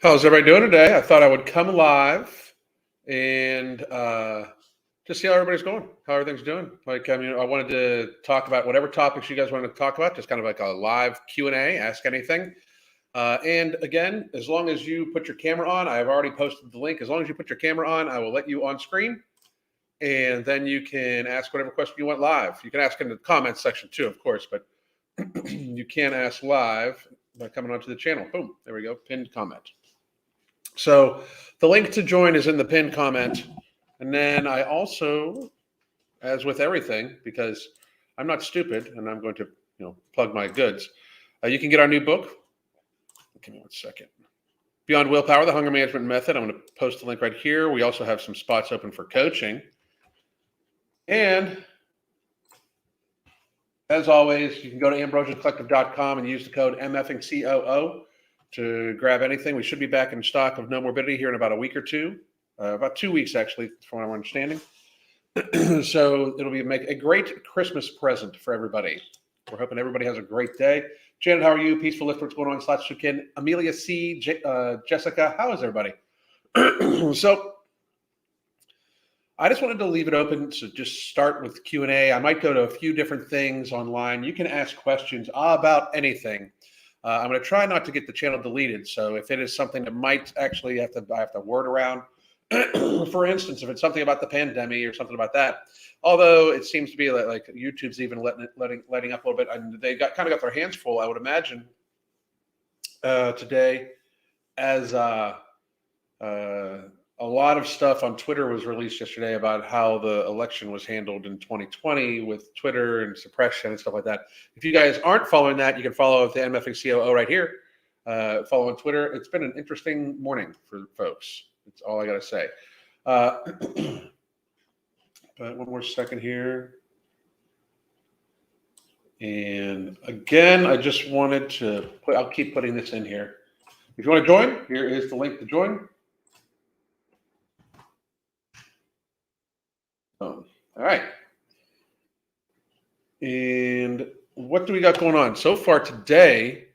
How's everybody doing today? I thought I would come live and just see how everybody's going, how everything's doing. I wanted to talk about whatever topics you guys wanted to talk about, just kind of like a live Q&A, ask anything. And again, as long as you put your camera on, I've already posted the link. As long as you put your camera on, I will let you on screen. And then you can ask whatever question you want live. You can ask in the comments section too, of course, but you can ask live by coming onto the channel. Boom, there we go, pinned comment. So the link to join is in the pinned comment. And then I also, as with everything, because I'm not stupid and I'm going to plug my goods, you can get our new book. Give me 1 second. Beyond Willpower, the Hunger Management Method. I'm going to post the link right here. We also have some spots open for coaching. And as always, you can go to ambrosiacollective.com and use the code MFingCOO to grab anything. We should be back in stock of No Morbidity here in about a week or two, about 2 weeks actually, from what I'm understanding. So it'll be make a great Christmas present for everybody. We're hoping everybody has a great day. Janet, how are you? Peaceful Lift, what's going on? Slots Chukin, Amelia C, Jessica, how is everybody? So I just wanted to leave it open to just start with Q&A. I might go to a few different things online. You can ask questions about anything. I'm going to try not to get the channel deleted. So if it is something that might actually I have to word around, for instance, if it's something about the pandemic or something about that, although it seems to be like YouTube's even letting up a little bit, and they kind of got their hands full, I would imagine, today, as a lot of stuff on Twitter was released yesterday about how the election was handled in 2020 with Twitter and suppression and stuff like that. If you guys aren't following that, you can follow the MFingCOO right here. Follow on Twitter. It's been an interesting morning for folks. That's all I got to say. But one more second here. And again, I just wanted to I'll keep putting this in here. If you want to join, here is the link to join. All right. And what do we got going on? So far today,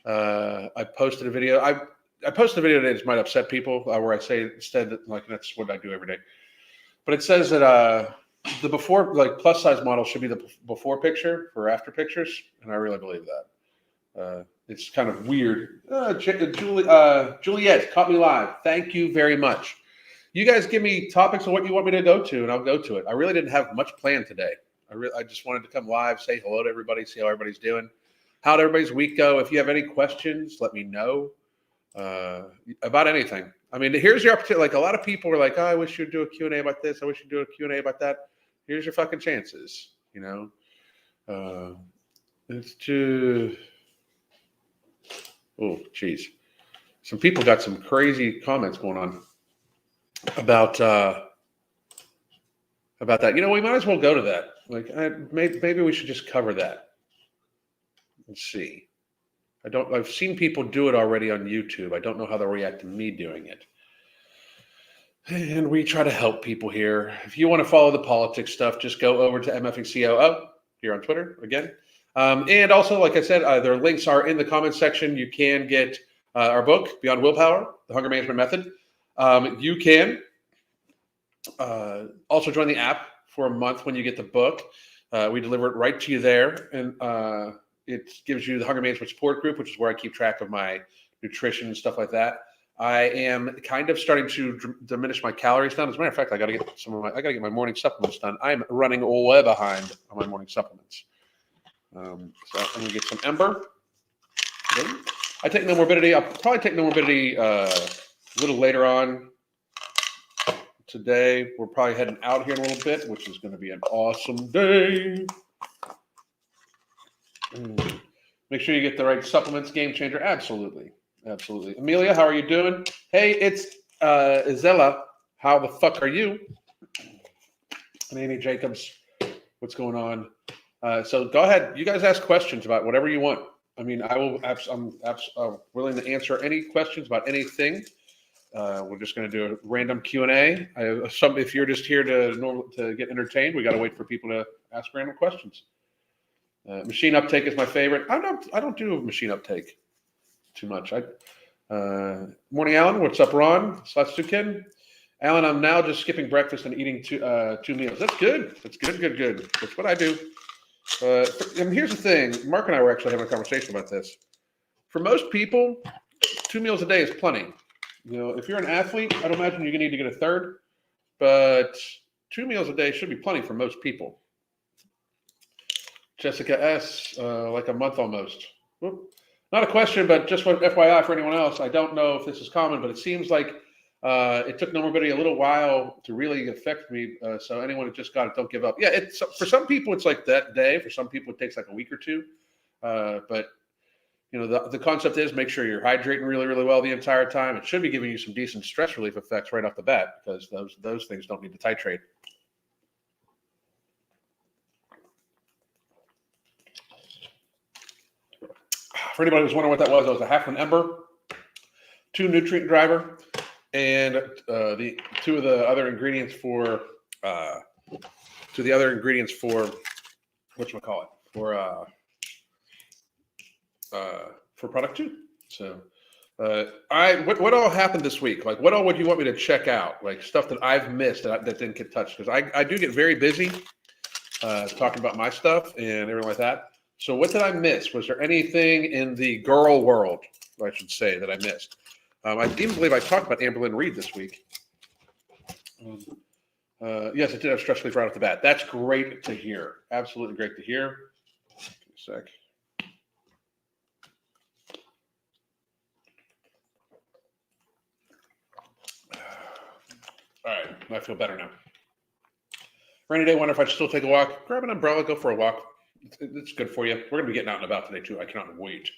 I posted a video. I posted a video today that might upset people where I say instead that that's what I do every day. But it says that the before, plus size model should be the before picture for after pictures. And I really believe that. It's kind of weird. Juliet caught me live. Thank you very much. You guys give me topics of what you want me to go to, and I'll go to it. I really didn't have much planned today. I just wanted to come live, say hello to everybody, see how everybody's doing. How'd everybody's week go? If you have any questions, let me know about anything. I mean, here's your opportunity. Like a lot of people were like, oh, I wish you'd do a Q&A about this. I wish you'd do a Q&A about that. Here's your fucking chances, It's too... Oh, geez. Some people got some crazy comments going on about that. We might as well go to that. Maybe we should just cover that. Let's see. I've seen people do it already on YouTube. I don't know how they'll react to me doing it. And we try to help people here. If you want to follow the politics stuff, just go over to MFingCOO here on Twitter again. And also, like I said, their links are in the comments section. You can get our book, Beyond Willpower, The Hunger Management Method. You can also join the app for a month when you get the book. We deliver it right to you there. And it gives you the Hunger Management Support Group, which is where I keep track of my nutrition and stuff like that. I am kind of starting to diminish my calories down. As a matter of fact, I got to get my morning supplements done. I'm running way behind on my morning supplements. So I'm going to get some Ember. Okay. I take No Morbidity. I'll probably take No Morbidity a little later on today. We're probably heading out here in a little bit, which is going to be an awesome day. Make sure you get the right supplements, Game Changer. Absolutely. Absolutely. Amelia, how are you doing? Hey, it's Izella. How the fuck are you? And Amy Jacobs, what's going on? So go ahead. You guys ask questions about whatever you want. I mean, I'm willing to answer any questions about anything. We're just going to do a random Q&A. If you're just here to get entertained, we got to wait for people to ask random questions. Machine uptake is my favorite. I don't do machine uptake too much. Morning, Alan. What's up, Ron? /2kin. Alan, I'm now just skipping breakfast and eating two meals. That's good. That's good. That's what I do. And here's the thing. Mark and I were actually having a conversation about this. For most people, 2 meals a day is plenty. If you're an athlete, I don't imagine you're going to need to get a third, but 2 meals a day should be plenty for most people. Jessica S., like a month almost. Whoop. Not a question, but just FYI for anyone else. I don't know if this is common, but it seems like it took Normobody a little while to really affect me. So anyone that just got it, don't give up. Yeah, it's for some people it's like that day. For some people it takes like a week or two. But the concept is make sure you're hydrating really, really well the entire time. It should be giving you some decent stress relief effects right off the bat because those things don't need to titrate. For anybody who's wondering what that was a half an ember, 2 nutrient driver, and the two of the other ingredients for whatchamacallit, for product 2. So what all happened this week? Like what all would you want me to check out? Like stuff that I've missed that didn't get touched because I do get very busy talking about my stuff and everything like that. So what did I miss? Was there anything in the girl world, I should say, that I missed? I even believe I talked about Amberlynn Reed this week. Yes, I did have stress relief right off the bat. That's great to hear. Absolutely great to hear. Give me a sec. All right, I feel better now. Rainy day, wonder if I should still take a walk. Grab an umbrella, go for a walk. It's good for you. We're going to be getting out and about today, too. I cannot wait.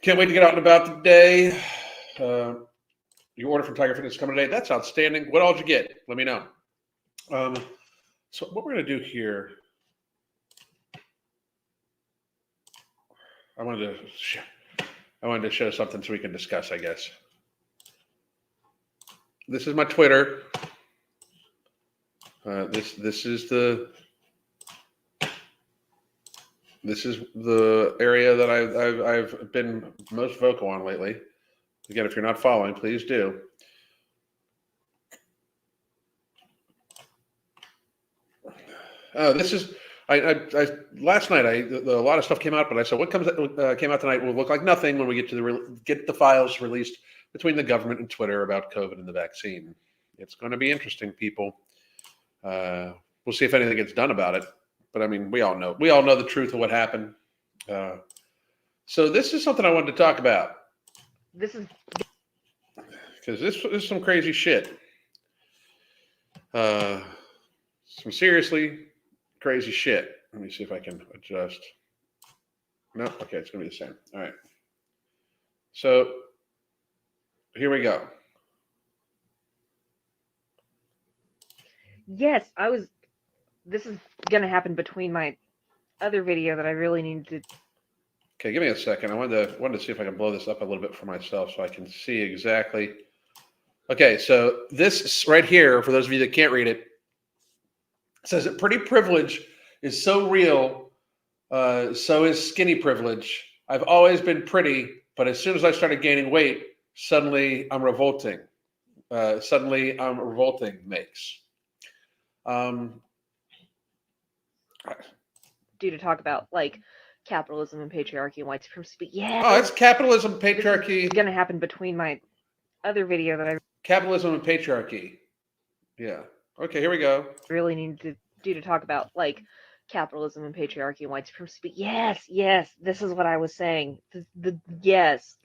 Can't wait to get out and about today. Your order from Tiger Fitness is coming today. That's outstanding. What all did you get? Let me know. So what we're going to do here, I wanted to show something so we can discuss, I guess. This is my Twitter. This is the area that I've been most vocal on lately. Again, if you're not following, please do. This is last night. A lot of stuff came out, but I said what came out tonight will look like nothing when we get the files released between the government and Twitter about COVID and the vaccine. It's going to be interesting, people. We'll see if anything gets done about it. But I mean, we all know the truth of what happened. So this is something I wanted to talk about. Because this is some crazy shit. Some seriously crazy shit. Let me see if I can adjust. No, okay, it's gonna be the same. All right. So here we go. Yes, this is going to happen between my other video that I really need to. Okay, give me a second. I wanted to see if I can blow this up a little bit for myself so I can see exactly. Okay, so this right here, for those of you that can't read it, says that pretty privilege is so real, so is skinny privilege. I've always been pretty, but as soon as I started gaining weight, suddenly I'm revolting. Makes. Do to talk about like capitalism and patriarchy and white supremacy. But yeah. Oh, it's capitalism, patriarchy. It's going to happen between my other video that I. Capitalism and patriarchy. Yeah. Okay, here we go. Really need to do to talk about like capitalism and patriarchy and white supremacy. But yes, this is what I was saying. Yes,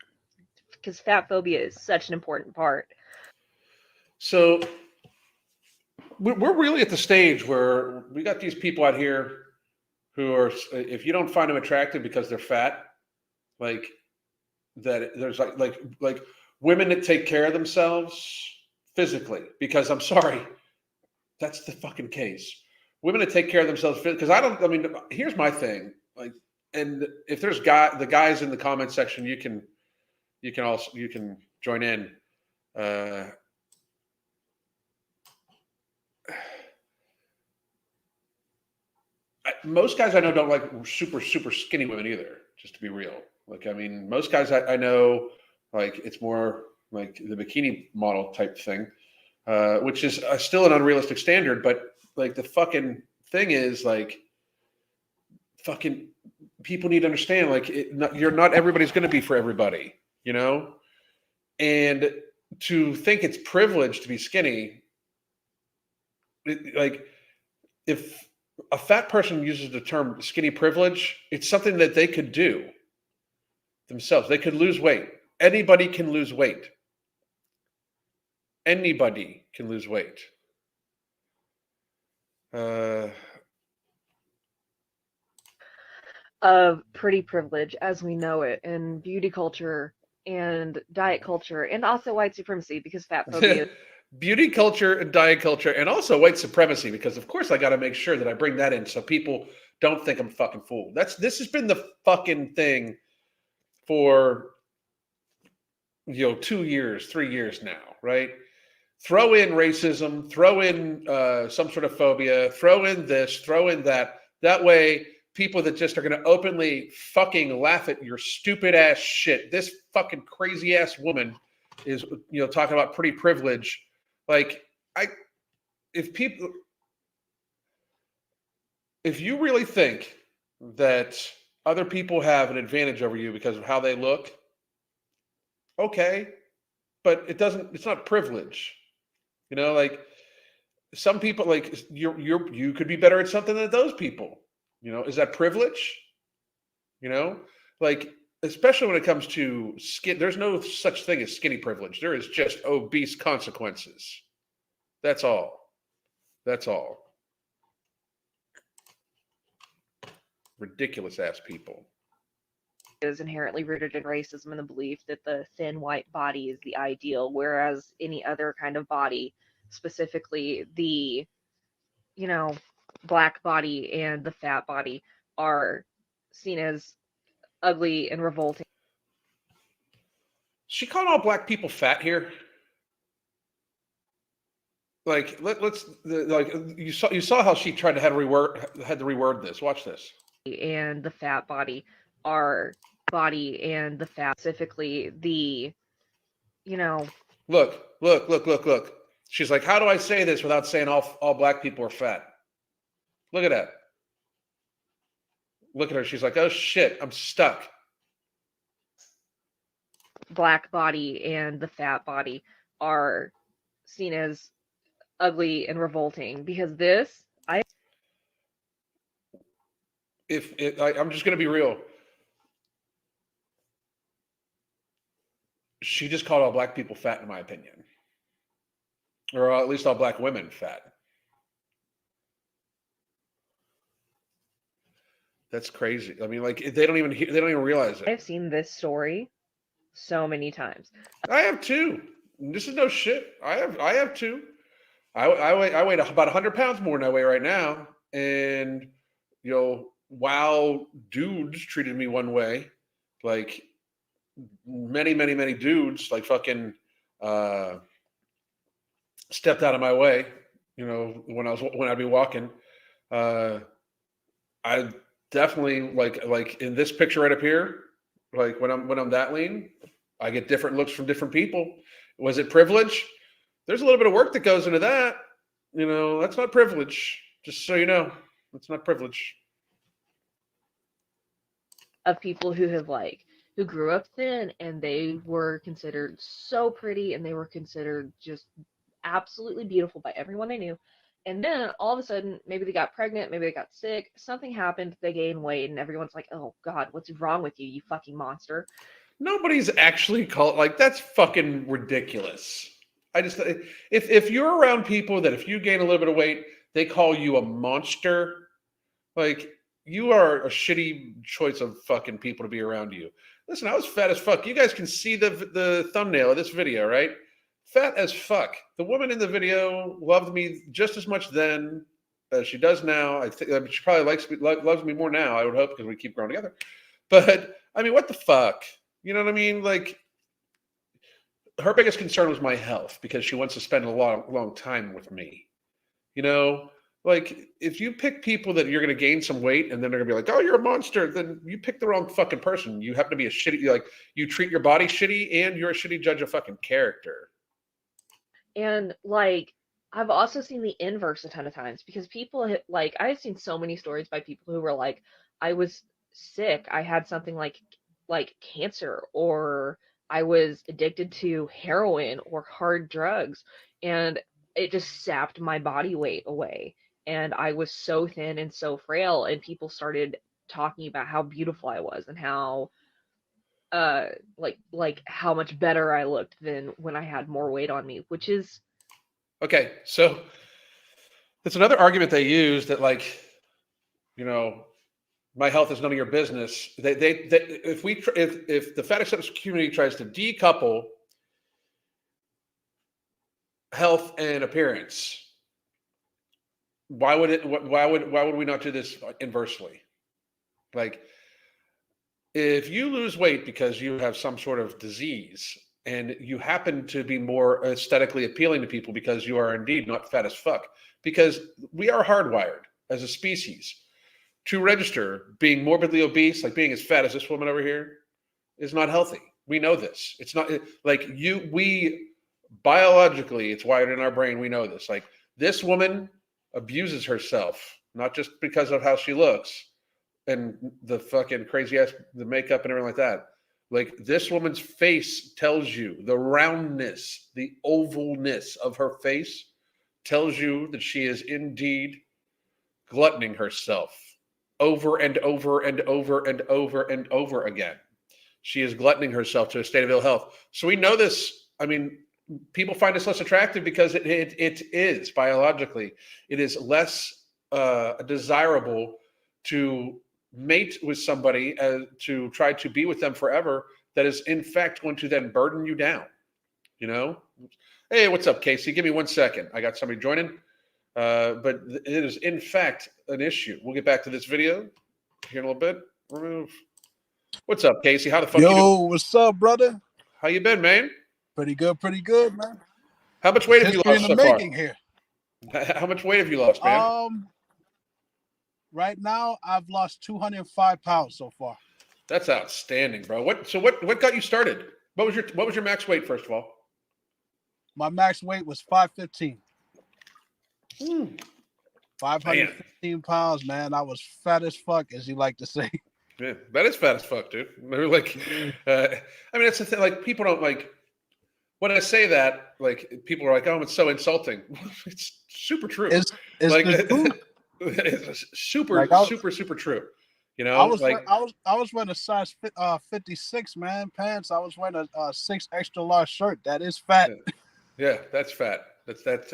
because fat phobia is such an important part. So we're really at the stage where we got these people out here who are, if you don't find them attractive because they're fat, like that, there's like women that take care of themselves physically, because I'm sorry, that's the fucking case. Women that take care of themselves because here's my thing. Like, and if there's the guys in the comment section, you can join in. Most guys I know don't like super, super skinny women either, just to be real. Like, I mean, most guys I know Like it's more like the bikini model type thing, which is still an unrealistic standard. But like the fucking thing is like fucking people need to understand like you're not everybody's going to be for everybody, you know, and to think it's privilege to be skinny, like if a fat person uses the term skinny privilege, it's something that they could do themselves. They could lose weight. Anybody can lose weight. Anybody can lose weight. Of pretty privilege as we know it, and beauty culture and diet culture, and also white supremacy, because fat phobia. Beauty culture and diet culture, and also white supremacy, because of course I got to make sure that I bring that in so people don't think I'm fucking fool. This has been the fucking thing for 2 years, 3 years now, right? Throw in racism, throw in some sort of phobia, throw in this, throw in that. That way, people that just are going to openly fucking laugh at your stupid ass shit. This fucking crazy ass woman is, talking about pretty privilege. Like, if you really think that other people have an advantage over you because of how they look, okay, but it's not privilege. Like some people, like you could be better at something than those people. Is that privilege? Like, especially when it comes to skin, there's no such thing as skinny privilege. There is just obese consequences. That's all. That's all. Ridiculous ass people. Is inherently rooted in racism and the belief that the thin white body is the ideal, whereas any other kind of body, specifically the, black body and the fat body, are seen as ugly and revolting. She called all black people fat here. Like let's like you saw how she tried to had to reword this. Watch this. And the fat body are body and the fat, specifically the, Look. She's like, how do I say this without saying all black people are fat? Look at that. Look at her. She's like, oh shit, I'm stuck. Black body and the fat body are seen as ugly and revolting, because I'm just going to be real. She just called all black people fat, in my opinion, or at least all black women fat. That's crazy. I mean, like they don't even realize it. I've seen this story so many times. I have too. This is no shit. I have too. I weigh about 100 pounds more than I weigh right now, and while dudes treated me one way, like many dudes, like fucking stepped out of my way. When I'd be walking, I definitely like in this picture right up here, like when I'm that lean, I get different looks from different people. Was it privilege? There's a little bit of work that goes into that. That's not privilege. Just so you know, it's not privilege. Of people who grew up thin, and they were considered so pretty, and they were considered just absolutely beautiful by everyone they knew. And then all of a sudden, maybe they got pregnant, maybe they got sick, something happened, they gained weight, and everyone's like, oh God, what's wrong with you, you fucking monster? Nobody's actually called, like, that's fucking ridiculous. I just, if you're around people that if you gain a little bit of weight, they call you a monster, like, you are a shitty choice of fucking people to be around you. Listen, I was fat as fuck. You guys can see the thumbnail of this video, right? Fat as fuck. The woman in the video loved me just as much then as she does now. I think she probably loves me more now, I would hope, because we keep growing together. But, I mean, what the fuck? You know what I mean? Like, her biggest concern was my health, because she wants to spend a long time with me. like if you pick people that you're going to gain some weight and then they're going to be like, oh, you're a monster, then you pick the wrong fucking person. You happen to be a shitty, like you treat your body shitty and you're a shitty judge of fucking character. And like I've also seen the inverse a ton of times because like I've seen so many stories by people who were like, I was sick, I had something like cancer, or I was addicted to heroin or hard drugs, and it just sapped my body weight away. And I was so thin and so frail, and people started talking about how beautiful I was and how like how much better I looked than when I had more weight on me, which is Okay, so it's another argument they use that like, you know, my health is none of your business. If the fat acceptance community tries to decouple health and appearance, why would we not do this inversely? Like, if you lose weight because you have some sort of disease and you happen to be more aesthetically appealing to people because you are indeed not fat as fuck, because we are hardwired as a species to register being morbidly obese, like being as fat as this woman over here, is not healthy. We know this. It's not like we biologically, it's wired in our brain. We know this. Like this woman abuses herself, not just because of how she looks and the fucking crazy ass, the makeup and everything like that. Like this woman's face tells you the roundness, the ovalness of her face tells you that she is indeed gluttoning herself over and over and over and over and over again. She is gluttoning herself to a state of ill health. So we know this. I mean, people find this less attractive because it is biologically, it is less desirable to mate with somebody to try to be with them forever. That is in fact going to then burden you down. You know, hey, what's up, Casey? Give me 1 second. I got somebody joining. But it is in fact an issue. We'll get back to this video here in a little bit. Remove. What's up, Casey? How the fuck you doing? Yo, what's up, brother? How you been, man? Pretty good, man. How much weight have you History lost in so the far? making here. How much weight have you lost, man? Right now I've lost 205 pounds so far. That's outstanding, bro. What got you started? What was your max weight, first of all? My max weight was 515. 515 pounds, man. I was fat as fuck, as you like to say. Yeah, that is fat as fuck, dude. Like, I mean, that's the thing. Like, people don't like when I say that. Like, people are like, "Oh, it's so insulting." It's super true. It's like, the truth. It's super, Like, super true. You know, I was like I was wearing a size 56, man, pants. I was wearing a 6 extra large shirt. That is fat. Yeah, that's fat. That's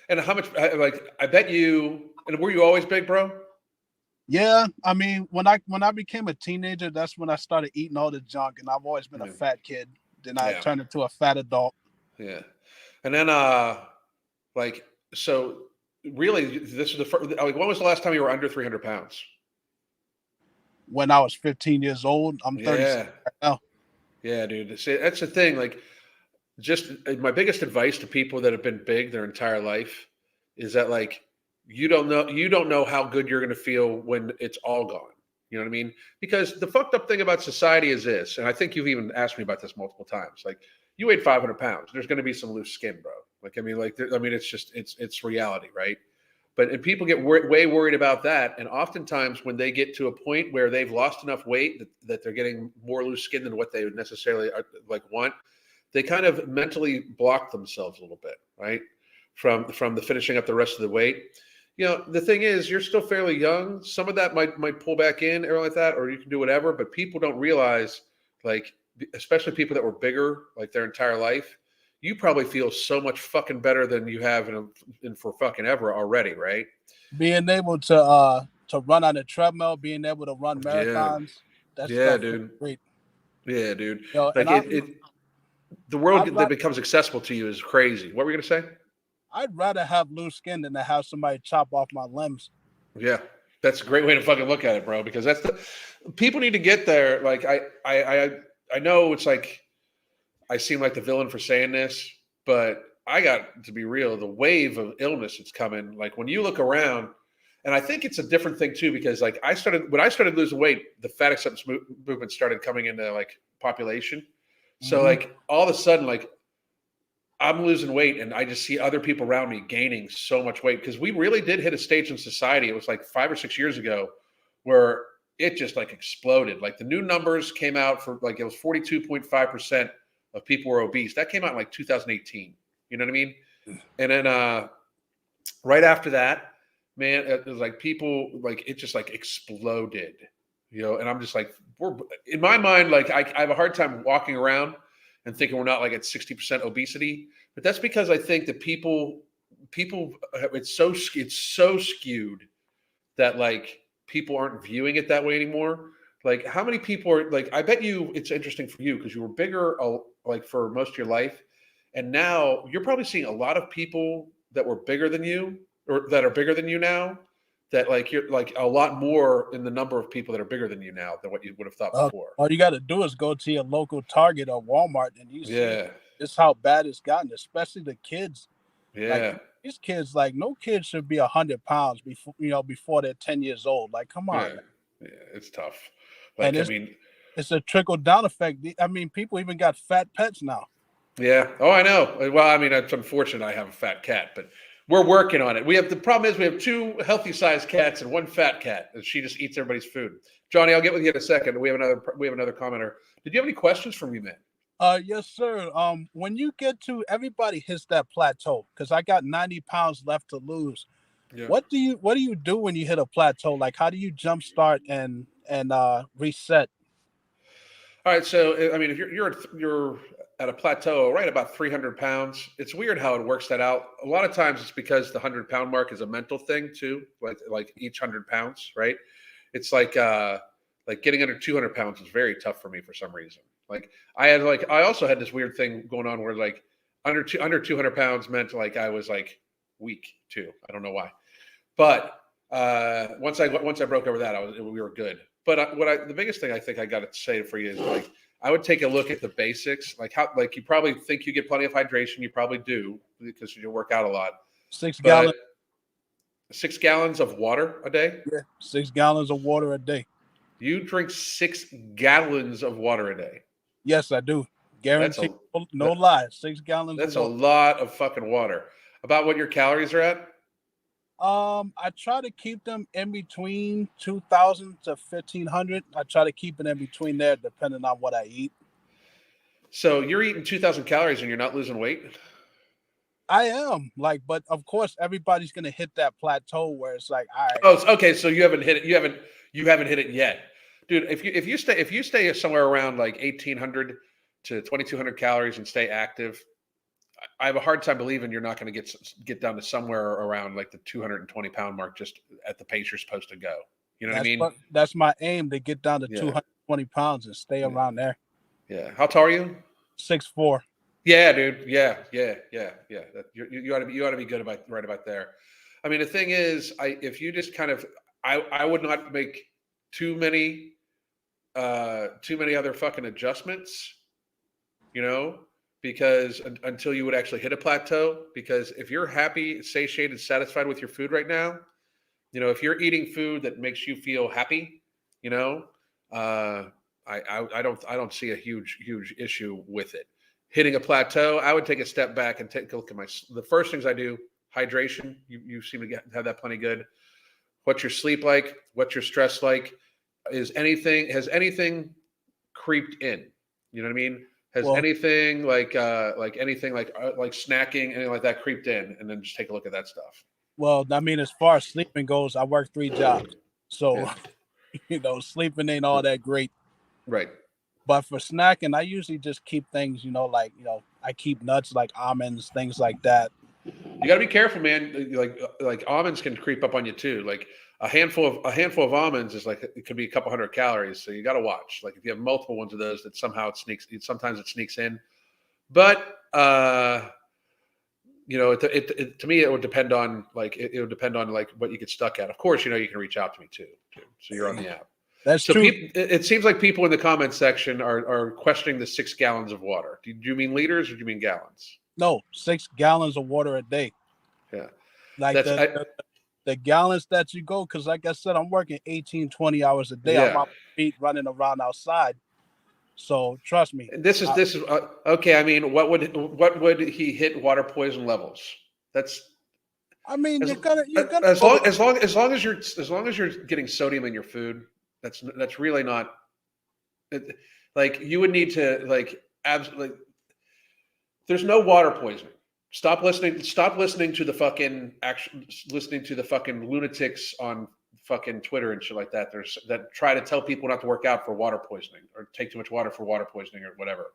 and how much? Like, I bet you. And were you always big, bro? Yeah, I mean, when I became a teenager, that's when I started eating all the junk, and I've always been a fat kid. Then I turned into a fat adult. Yeah, and then like so, really, this is the first. Like, when was the last time you were under 300 pounds? When I was 15 years old. I'm 36 right now. Yeah, dude. See, that's the thing. Like, just my biggest advice to people that have been big their entire life is that, like, you don't know how good you're going to feel when it's all gone. You know what I mean? Because the fucked up thing about society is this, and I think you've even asked me about this multiple times. Like, you weighed 500 pounds. There's going to be some loose skin, bro. Like, I mean, it's just, it's reality, right? And people get way worried about that. And oftentimes when they get to a point where they've lost enough weight that they're getting more loose skin than what they would necessarily want, they kind of mentally block themselves a little bit, right? From the finishing up the rest of the weight. You know, the thing is, you're still fairly young. Some of that might pull back in or like that, or you can do whatever. But people don't realize, like, especially people that were bigger like their entire life, you probably feel so much fucking better than you have in for fucking ever already, right? Being able to run on the treadmill, being able to run marathons. That's dude. Great. Yeah, dude. Yo, like the world that becomes accessible to you is crazy. What were you gonna say? I'd rather have loose skin than to have somebody chop off my limbs. Yeah, that's a great way to fucking look at it, bro. Because that's people need to get there. Like I know it's like I seem like the villain for saying this, but I got to be real, the wave of illness that's coming, like when you look around, and I think it's a different thing too, because like when I started losing weight, the fat acceptance movement started coming into like population. So like all of a sudden, like I'm losing weight and I just see other people around me gaining so much weight, because we really did hit a stage in society. It was like 5 or 6 years ago where it just like exploded. Like the new numbers came out for like, it was 42.5% of people were obese. That came out in like 2018. You know what I mean? And then right after that, man, it was like people, like it just like exploded, you know. And I'm just like, we're in my mind, like I have a hard time walking around and thinking we're not like at 60% obesity, but that's because I think that people, it's so skewed that like people aren't viewing it that way anymore. Like how many people are like, I bet you it's interesting for you because you were bigger like for most of your life. And now you're probably seeing a lot of people that were bigger than you or that are bigger than you now, that like you're like a lot more in the number of people that are bigger than you now than what you would have thought before. All you got to do is go to your local Target or Walmart and you see just how bad it's gotten, especially the kids. Yeah. Like, these kids, like no kid should be 100 pounds before they're 10 years old. Like, come on. Yeah, it's tough. Like, I mean, it's a trickle down effect. I mean, people even got fat pets now. Yeah. Oh, I know. Well, I mean, it's unfortunate I have a fat cat, but we're working on it. The problem is we have 2 healthy sized cats and 1 fat cat, and she just eats everybody's food. Johnny, I'll get with you in a second. We have another commenter. Did you have any questions for me, man? Yes, sir. When you get to, everybody hits that plateau, because I got 90 pounds left to lose. Yeah. What do you do when you hit a plateau? Like, how do you jumpstart and reset? All right. So, I mean, if you're at a plateau, right about 300 pounds, it's weird how it works that out. A lot of times it's because the 100-pound mark is a mental thing too. Like each 100 pounds, right? It's like getting under 200 pounds is very tough for me for some reason. Like I also had this weird thing going on where like under 200 pounds meant like I was like weak too. I don't know why, but once I broke over that, we were good. But the biggest thing I think I got to say for you is like I would take a look at the basics, like you probably think you get plenty of hydration. You probably do because you work out a lot. 6 gallons. 6 gallons of water a day. Yeah, 6 gallons of water a day. You drink 6 gallons of water a day. Yes, I do. Guaranteed. No lie. 6 gallons. That's a lot of fucking water. About what your calories are at? I try to keep them in between 2,000 to 1,500. I try to keep it in between there, depending on what I eat. So you're eating 2,000 calories and you're not losing weight? I am, but of course, everybody's gonna hit that plateau where it's like, all right. Oh, okay. So you haven't hit it. You haven't hit it yet, dude. If you stay somewhere around like 1,800 to 2,200 calories and stay active, I have a hard time believing you're not going to get down to somewhere around like the 220-pound mark just at the pace you're supposed to go. You know what I mean? That's my aim, to get down to 220 pounds and stay around there. Yeah. How tall are you? 6'4". Yeah, dude. Yeah. You ought to be good right about there. I mean, the thing is, if you just kind of, I would not make too many other fucking adjustments, you know, because until you would actually hit a plateau. Because if you're happy, satiated, satisfied with your food right now, you know, if you're eating food that makes you feel happy, you know, I don't see a huge issue with it. Hitting a plateau, I would take a step back and take a look at the first things I do. Hydration, you seem to have that plenty good. What's your sleep like? What's your stress like? Has anything creeped in? You know what I mean? Has anything like snacking, anything like that creeped in? And then just take a look at that stuff. Well, I mean, as far as sleeping goes, I work 3 jobs. So, you know, sleeping ain't all that great. Right. But for snacking, I usually just keep things, I keep nuts like almonds, things like that. You got to be careful, man. Like almonds can creep up on you too. Like a handful of almonds is like, it could be a couple hundred calories. So you got to watch. Like if you have multiple ones of those, that sometimes it sneaks in. But you know, to me, it would depend on like what you get stuck at. Of course, you know, you can reach out to me too. So you're on the app. That's true. It seems like people in the comments section are questioning the 6 gallons of water. Do you mean liters or do you mean gallons? No, 6 gallons of water a day. Yeah. Like the gallons that you go, because like I said, I'm working 18, 20 hours a day. Yeah. I'm on my feet running around outside. So trust me. This is okay. I mean, what would he hit water poison levels? That's. I mean, you're gonna as long as you're getting sodium in your food, that's really not. Like you would need to like absolutely. There's no water poisoning. Stop listening to the fucking lunatics on fucking Twitter and shit like that. That try to tell people not to work out for water poisoning or take too much water for water poisoning or whatever.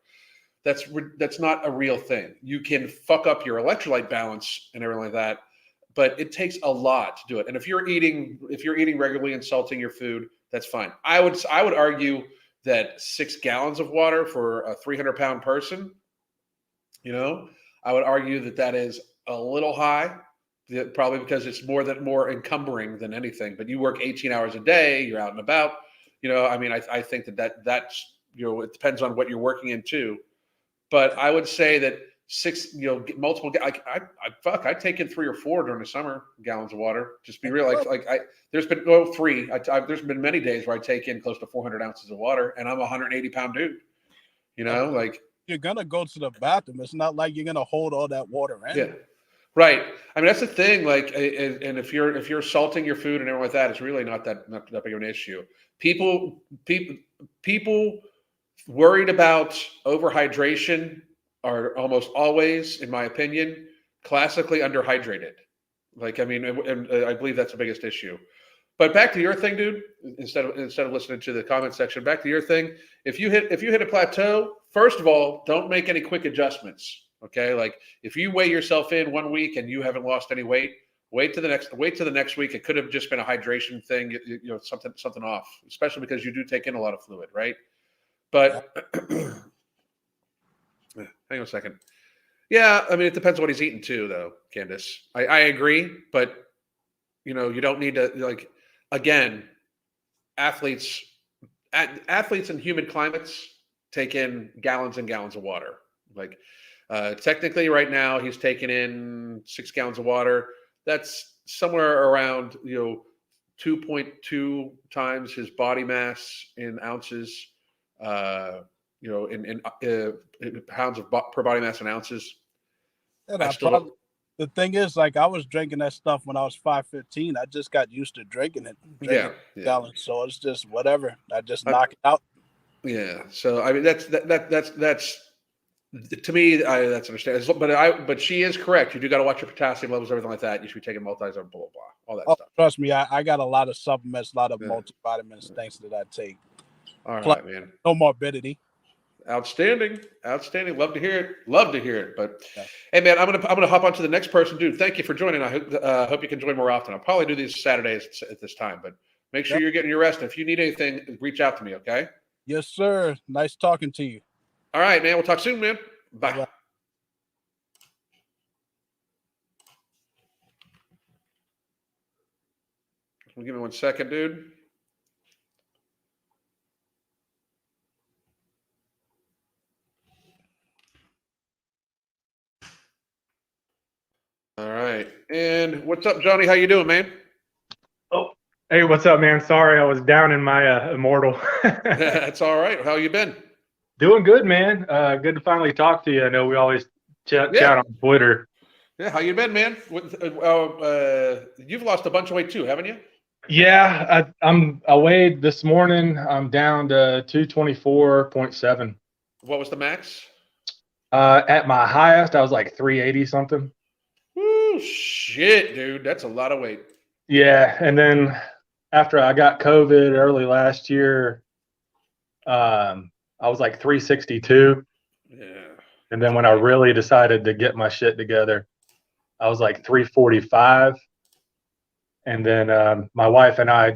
That's not a real thing. You can fuck up your electrolyte balance and everything like that, but it takes a lot to do it. And if you're eating regularly and salting your food, that's fine. I would argue that 6 gallons of water for a 300-pound person, I would argue that is a little high, probably because it's more encumbering than anything. But you work 18 hours a day, you're out and about. I mean, I think that's it depends on what you're working in too. But I would say that 6, multiple. I take in 3 or 4 during the summer gallons of water. Just be real. There's been 3. There's been many days where I take in close to 400 ounces of water, and I'm a 180-pound dude. You're gonna go to the bathroom. It's not like you're gonna hold all that water in. Yeah, right. I mean, that's the thing. Like, and if you're salting your food and everything like that, it's really not that big of an issue. People worried about overhydration are almost always, in my opinion, classically underhydrated. Like, I mean, and I believe that's the biggest issue. But back to your thing, dude. Instead of listening to the comment section, back to your thing. If you hit a plateau, first of all, don't make any quick adjustments. Okay, like if you weigh yourself in 1 week and you haven't lost any weight, wait to the next week. It could have just been a hydration thing, something off, especially because you do take in a lot of fluid, right? But hang on a second. Yeah, I mean, it depends on what he's eating too, though, Candace. I agree, but you don't need to, like, again, athletes in humid climates take in gallons and gallons of water. Like, technically right now he's taking in 6 gallons of water. That's somewhere around, 2.2 times his body mass in ounces, in pounds per body mass in ounces. The thing is, like, I was drinking that stuff when I was 5'15". I just got used to drinking it. Gallons, so it's just whatever. I just knock it out. Yeah. So I mean, that's to me, that's understandable. But she is correct. You do got to watch your potassium levels, everything like that. You should be taking multis or blah blah, all that stuff. Trust me, I got a lot of supplements, a lot of multivitamins, things that I take. All right, man. No morbidity. Outstanding. Love to hear it. But hey, man, I'm gonna hop on to the next person, dude. Thank you for joining. I hope you can join more often. I'll probably do these Saturdays at this time, but make sure you're getting your rest. If you need anything, reach out to me. Okay. Yes, sir. Nice talking to you. All right, man. We'll talk soon, man. Bye. Bye. Give me 1 second, dude. All right. And what's up, Johnny? How you doing, man? Oh, hey, what's up, man? Sorry, I was down in my Immortal. That's all right. How you been? Doing good, man. Good to finally talk to you. I know we always chat on Twitter. Yeah, how you been, man? You've lost a bunch of weight too, haven't you? Yeah, I weighed this morning. I'm down to 224.7. What was the max? At my highest, I was like 380 something. Woo, shit, dude. That's a lot of weight. Yeah, and then after I got COVID early last year, I was like 362. Yeah. And then when I really decided to get my shit together, I was like 345. And then my wife and I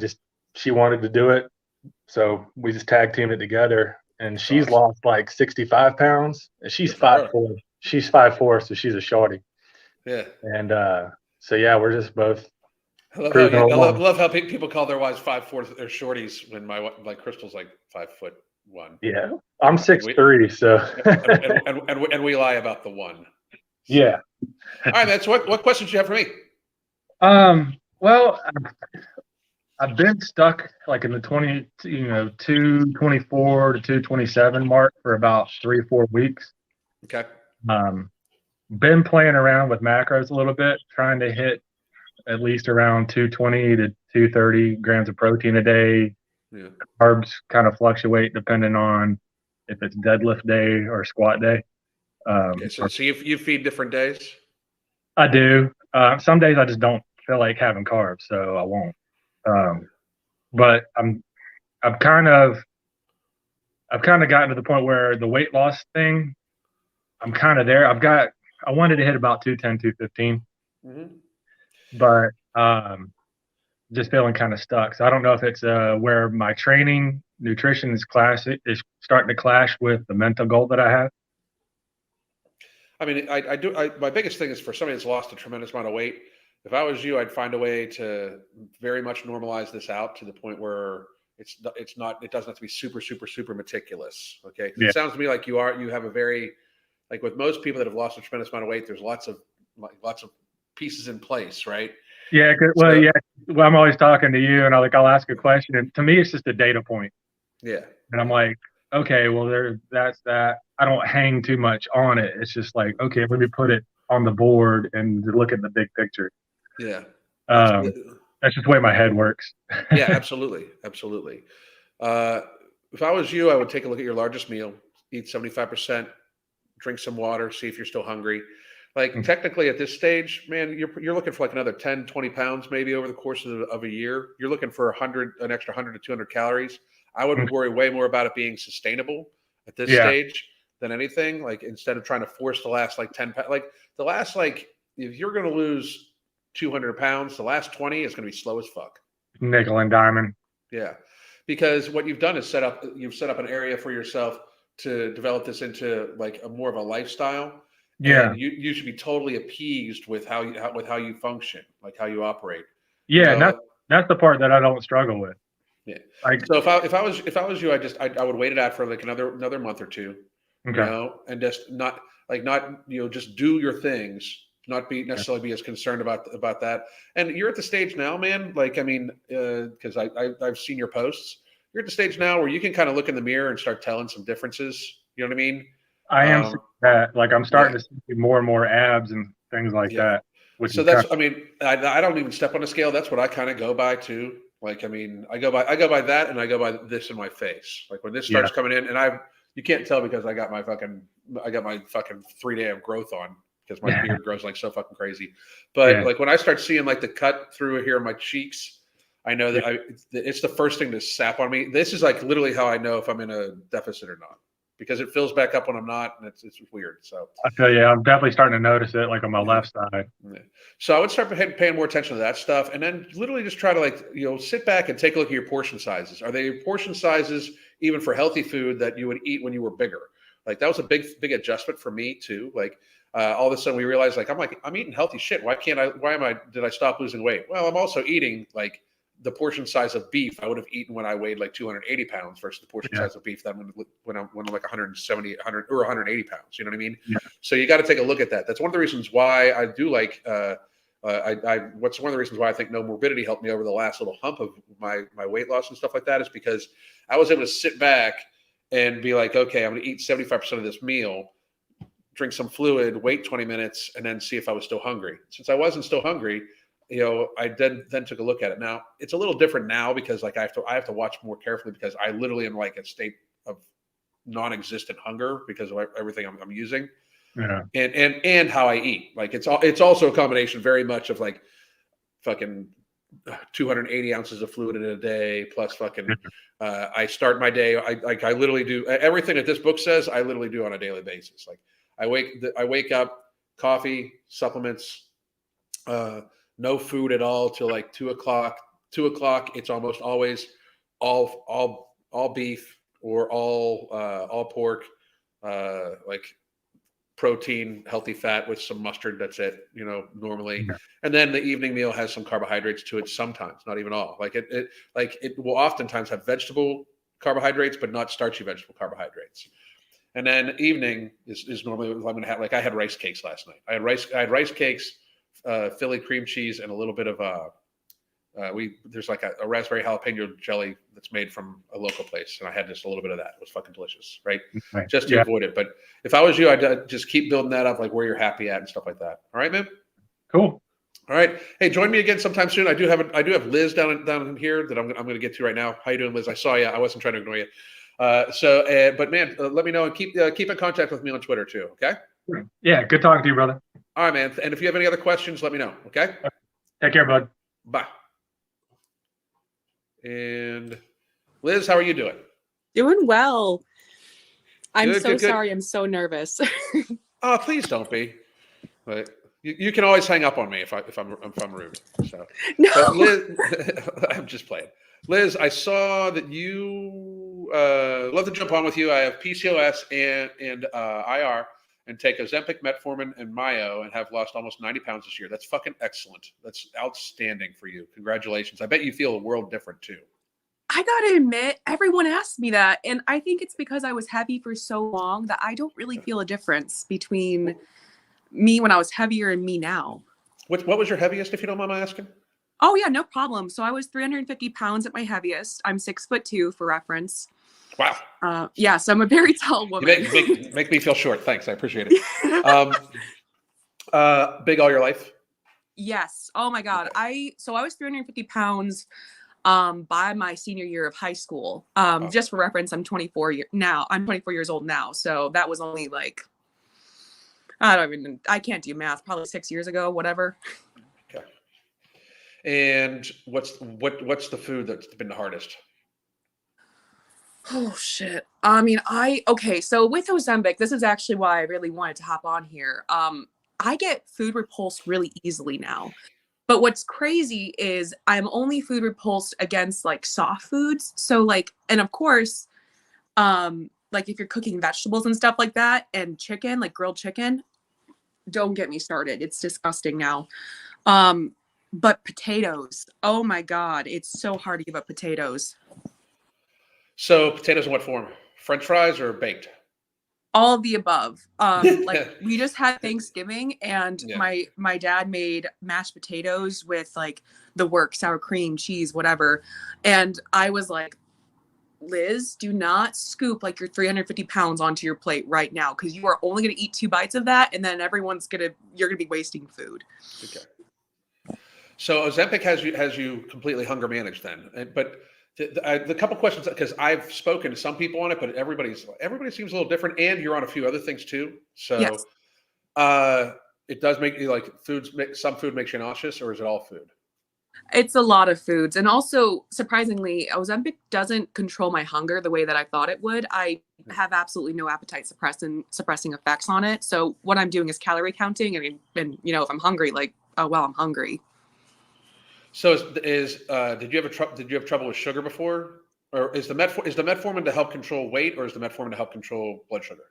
she wanted to do it. So we just tag teamed it together. And she's lost like 65 pounds. And she's 5'4". She's 5'4", so she's a shorty. Yeah. And so yeah, we're just both. I love how people call their wives 5'4", they're shorties, when my Crystal's like 5'1". Yeah, I'm 6'3", so. and we lie about the one. Yeah. All right, man. So what questions do you have for me? Well, I've been stuck like in the 224 to 227 mark for about 3 or 4 weeks. Okay. Been playing around with macros a little bit, trying to hit at least around 220 to 230 grams of protein a day. Yeah. Carbs kind of fluctuate depending on if it's deadlift day or squat day. Okay. So you feed different days? I do. Some days I just don't feel like having carbs, so I won't. But I've kind of gotten to the point where the weight loss thing, I'm kind of there. I wanted to hit about 210, 215, but just feeling kind of stuck. So I don't know if it's where my training, nutrition is starting to clash with the mental goal that I have. I mean, I do. My biggest thing is for somebody that's lost a tremendous amount of weight. If I was you, I'd find a way to very much normalize this out to the point where it doesn't have to be super, super, super meticulous. Okay. Yeah. It sounds to me like you have a very, like with most people that have lost a tremendous amount of weight, there's lots of pieces in place, right? Yeah. Well, I'm always talking to you and I'll ask a question. And to me, it's just a data point. Yeah. And I'm like, okay, well, that's that. I don't hang too much on it. It's just like, okay, let me put it on the board and look at the big picture. Yeah. That's just the way my head works. Yeah, absolutely. Absolutely. If I was you, I would take a look at your largest meal, eat 75%, drink some water, see if you're still hungry. Like technically at this stage, man, you're looking for like another 10, 20 pounds maybe over the course of a year. You're looking for an extra 100 to 200 calories. I would worry way more about it being sustainable at this stage than anything. Like instead of trying to force the last like 10, like the last, like if you're going to lose 200 pounds, the last 20 is going to be slow as fuck. Nickel and diamond. Yeah. Because what you've done is set up an area for yourself to develop this into like more of a lifestyle. Yeah. And you should be totally appeased with how you function, like how you operate. Yeah. And that's the part that I don't struggle with. Yeah. So if I was you, I would wait it out for like another month or two, okay. And just not just do your things, not be necessarily be as concerned about that. And you're at the stage now, man. Like, I mean, because I've seen your posts. You're at the stage now where you can kind of look in the mirror and start telling some differences. You know what I mean? I am seeing that. Like, I'm starting to see more and more abs and things like that. So that's, I mean, I don't even step on a scale. That's what I kind of go by too. Like, I mean, I go by that, and I go by this in my face. Like when this starts coming in, and you can't tell because I got my fucking 3-day of growth on because my beard grows like so fucking crazy. But like when I start seeing like the cut through here in my cheeks, I know that it's the first thing to sap on me. This is like literally how I know if I'm in a deficit or not, because it fills back up when I'm not, and it's weird. So I tell you, I'm definitely starting to notice it, like on my left side. Yeah. So I would start paying more attention to that stuff, and then literally just try to sit back and take a look at your portion sizes. Are they portion sizes even for healthy food that you would eat when you were bigger? Like that was a big adjustment for me too. Like all of a sudden we realized I'm eating healthy shit. Did I stop losing weight? Well, I'm also eating like the portion size of beef I would have eaten when I weighed like 280 pounds versus the portion size of beef that when I'm like 170, 100 or 180 pounds. You know what I mean? Yeah. So you got to take a look at that. That's one of the reasons why I do like, what's one of the reasons why I think No Morbidity helped me over the last little hump of my weight loss and stuff like that is because I was able to sit back and be like, okay, I'm going to eat 75% of this meal, drink some fluid, wait 20 minutes, and then see if I was still hungry. Since I wasn't still hungry, I then took a look at it. Now it's a little different now because like I have to watch more carefully because I literally am like a state of non-existent hunger because of everything I'm using, and how I eat. Like it's also a combination very much of like fucking 280 ounces of fluid in a day plus fucking. I start my day. I literally do everything that this book says. I literally do on a daily basis. Like I wake up, coffee, supplements. No food at all till like 2 o'clock. 2 o'clock, it's almost always all beef or all pork, like protein, healthy fat with some mustard. That's it, normally. Yeah. And then the evening meal has some carbohydrates to it sometimes, not even all. Like it will oftentimes have vegetable carbohydrates, but not starchy vegetable carbohydrates. And then evening is normally what I'm gonna have. Like I had rice cakes last night. I had rice cakes, Philly cream cheese, and a little bit of there's like a raspberry jalapeno jelly that's made from a local place, and I had just a little bit of that. It was fucking delicious, right? Right. Just to avoid it. But if I was you, I'd just keep building that up, like where you're happy at and stuff like that. All right, man. Cool. All right. Hey, join me again sometime soon. I do have Liz down here that I'm going to get to right now. How you doing, Liz? I saw you. I wasn't trying to ignore you. But man, let me know and keep in contact with me on Twitter too. Okay. Yeah. Good talking to you, brother. All right, man. And if you have any other questions, let me know. Okay. Take care, bud. Bye. And Liz, how are you doing? Doing well. I'm Good, so good, good. sorry. I'm so nervous. Oh, please don't be. But you can always hang up on me if I'm rude. So, No. but Liz, I'm just playing. Liz, I saw that you love to jump on with you. I have PCOS and IR, and take Ozempic, metformin, and Myo, and have lost almost 90 pounds this year. That's fucking excellent. That's outstanding for you. Congratulations. I bet you feel a world different too. I gotta admit, everyone asks me that. And I think it's because I was heavy for so long that I don't really feel a difference between me when I was heavier and me now. What was your heaviest, if you don't mind my asking? Oh yeah, no problem. So I was 350 pounds at my heaviest. I'm 6'2" for reference. Wow. Yeah, so I'm a very tall You woman. make me feel short. Thanks. I appreciate it. Big all your life? Yes. Oh my God. I was 350 pounds by my senior year of high school. Just for reference, I'm 24 years old now. So that was only like, I can't do math, probably 6 years ago, whatever. Okay. And what's the food that's been the hardest? Oh shit. So with Ozempic, this is actually why I really wanted to hop on here. I get food repulsed really easily now. But what's crazy is I'm only food repulsed against like soft foods. So like, and of course, like if you're cooking vegetables and stuff like that and chicken, like grilled chicken, don't get me started. It's disgusting now. But potatoes, oh my God, it's so hard to give up potatoes. So potatoes in what form? French fries or baked? All of the above. Like we just had Thanksgiving and Yeah. my dad made mashed potatoes with like the works, sour cream, cheese, whatever. And I was like, Liz, do not scoop like your 350 pounds onto your plate right now, because you are only going to eat 2 bites of that, and then you're going to be wasting food. Okay. So Ozempic has you completely hunger managed then, but the couple questions, because I've spoken to some people on it, but everybody seems a little different, and you're on a few other things too. So Yes. It does make you like some food makes you nauseous, or is it all food? It's a lot of foods. And also, surprisingly, Ozempic doesn't control my hunger the way that I thought it would. I have absolutely no appetite suppressing effects on it. So what I'm doing is calorie counting. And if I'm hungry, like, oh, well, I'm hungry. So did you have trouble with sugar before? Or is the metformin to help control weight, or is the metformin to help control blood sugar?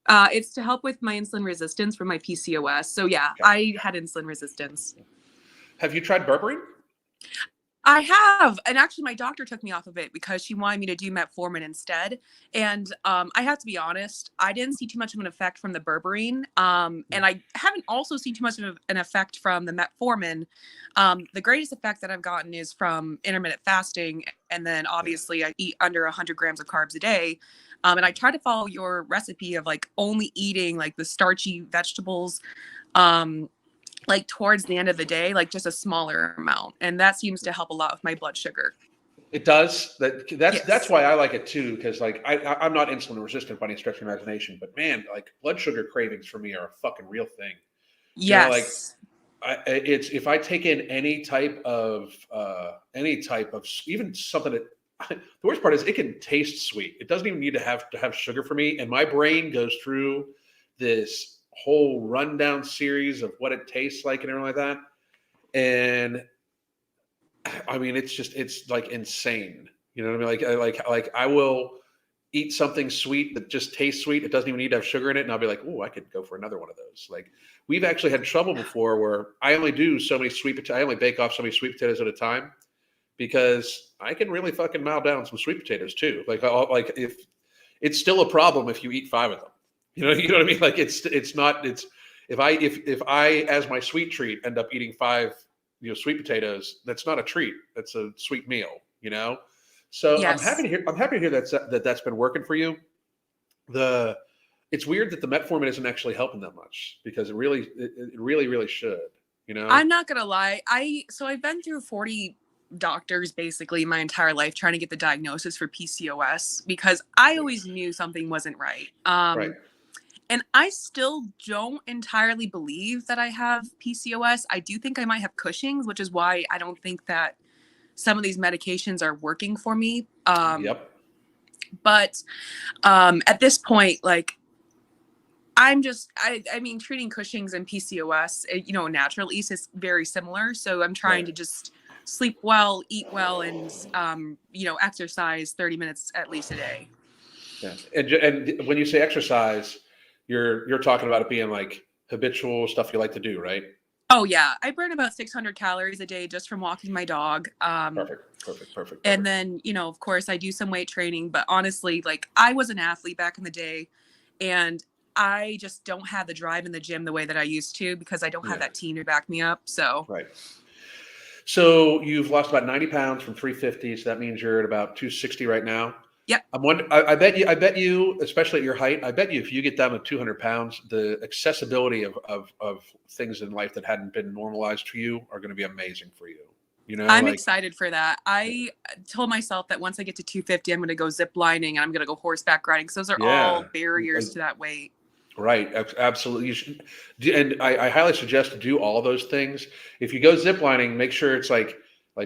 It's to help with my insulin resistance for my PCOS. So yeah, Okay. I had insulin resistance. Have you tried berberine? I have. And actually my doctor took me off of it because she wanted me to do metformin instead. And I have to be honest, I didn't see too much of an effect from the berberine. And I haven't also seen too much of an effect from the metformin. The greatest effect that I've gotten is from intermittent fasting. And then obviously I eat under 100 grams of carbs a day. And I try to follow your recipe of like only eating like the starchy vegetables, like towards the end of the day, like just a smaller amount. And that seems to help a lot with my blood sugar. It does. That's Yes. why I like it too, because like I'm not insulin resistant by any stretch of the imagination, but man, like blood sugar cravings for me are a fucking real thing. Yes. It's if I take in any type of even something that the worst part is it can taste sweet. It doesn't even need to have sugar for me, and my brain goes through this whole rundown series of what it tastes like and everything like that. And I mean, it's like insane. You know what I mean? Like I will eat something sweet that just tastes sweet. It doesn't even need to have sugar in it. And I'll be like, oh, I could go for another one of those. Like we've actually had trouble before where I only do so many I only bake off so many sweet potatoes at a time, because I can really fucking mow down some sweet potatoes too. Like if it's still a problem if you eat 5 of them. You know what I mean? Like it's if I as my sweet treat end up eating 5 sweet potatoes, that's not a treat. That's a sweet meal. So Yes. I'm happy to hear that's been working for you. It's weird that the metformin isn't actually helping that much, because it really should. I'm not gonna lie. I've been through 40 doctors basically my entire life trying to get the diagnosis for PCOS, because I always knew something wasn't right. Right. And I still don't entirely believe that I have PCOS. I do think I might have Cushing's, which is why I don't think that some of these medications are working for me. Yep. But at this point, like, I'm just, I mean, treating Cushing's and PCOS, natural yeast is very similar. So I'm trying to just sleep well, eat well, and, exercise 30 minutes at least a day. Yeah. And when you say exercise, you're talking about it being like habitual stuff you like to do, right? Oh yeah. I burn about 600 calories a day just from walking my dog. Perfect. And then, of course I do some weight training, but honestly, like, I was an athlete back in the day, and I just don't have the drive in the gym the way that I used to, because I don't have that team to back me up. So right. So you've lost about 90 pounds from 350. So that means you're at about 260 right now. Yep. I bet you, especially at your height, I bet you if you get down to 200 pounds, the accessibility of things in life that hadn't been normalized to you are going to be amazing for you. I'm excited for that. I told myself that once I get to 250, I'm going to go zip lining and I'm going to go horseback riding, because those are all barriers to that weight. Right. Absolutely. You should. And I highly suggest to do all those things. If you go zip lining, make sure it's like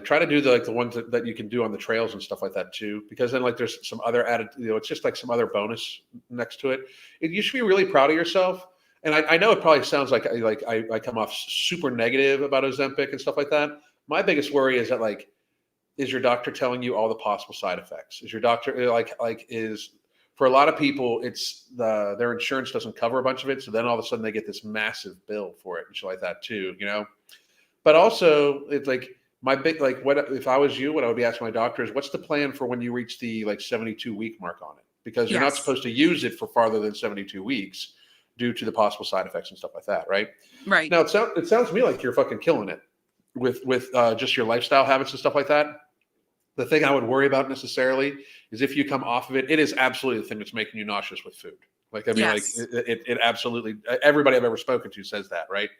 try to do the ones that you can do on the trails and stuff like that too, because then there's some other added, it's just like some other bonus next to it. You should be really proud of yourself. And I know it probably sounds like I come off super negative about Ozempic and stuff like that. My biggest worry is that is your doctor telling you all the possible side effects? Is your doctor is for a lot of people, it's their insurance doesn't cover a bunch of it, so then all of a sudden they get this massive bill for it and shit like that too, But also, it's what if I was you? What I would be asking my doctor is, what's the plan for when you reach the 72-week mark on it? Because you're not supposed to use it for farther than 72 weeks due to the possible side effects and stuff like that, right? Right. Now it sounds to me like you're fucking killing it with just your lifestyle habits and stuff like that. The thing I would worry about necessarily is if you come off of it, it is absolutely the thing that's making you nauseous with food. It absolutely, everybody I've ever spoken to says that, right?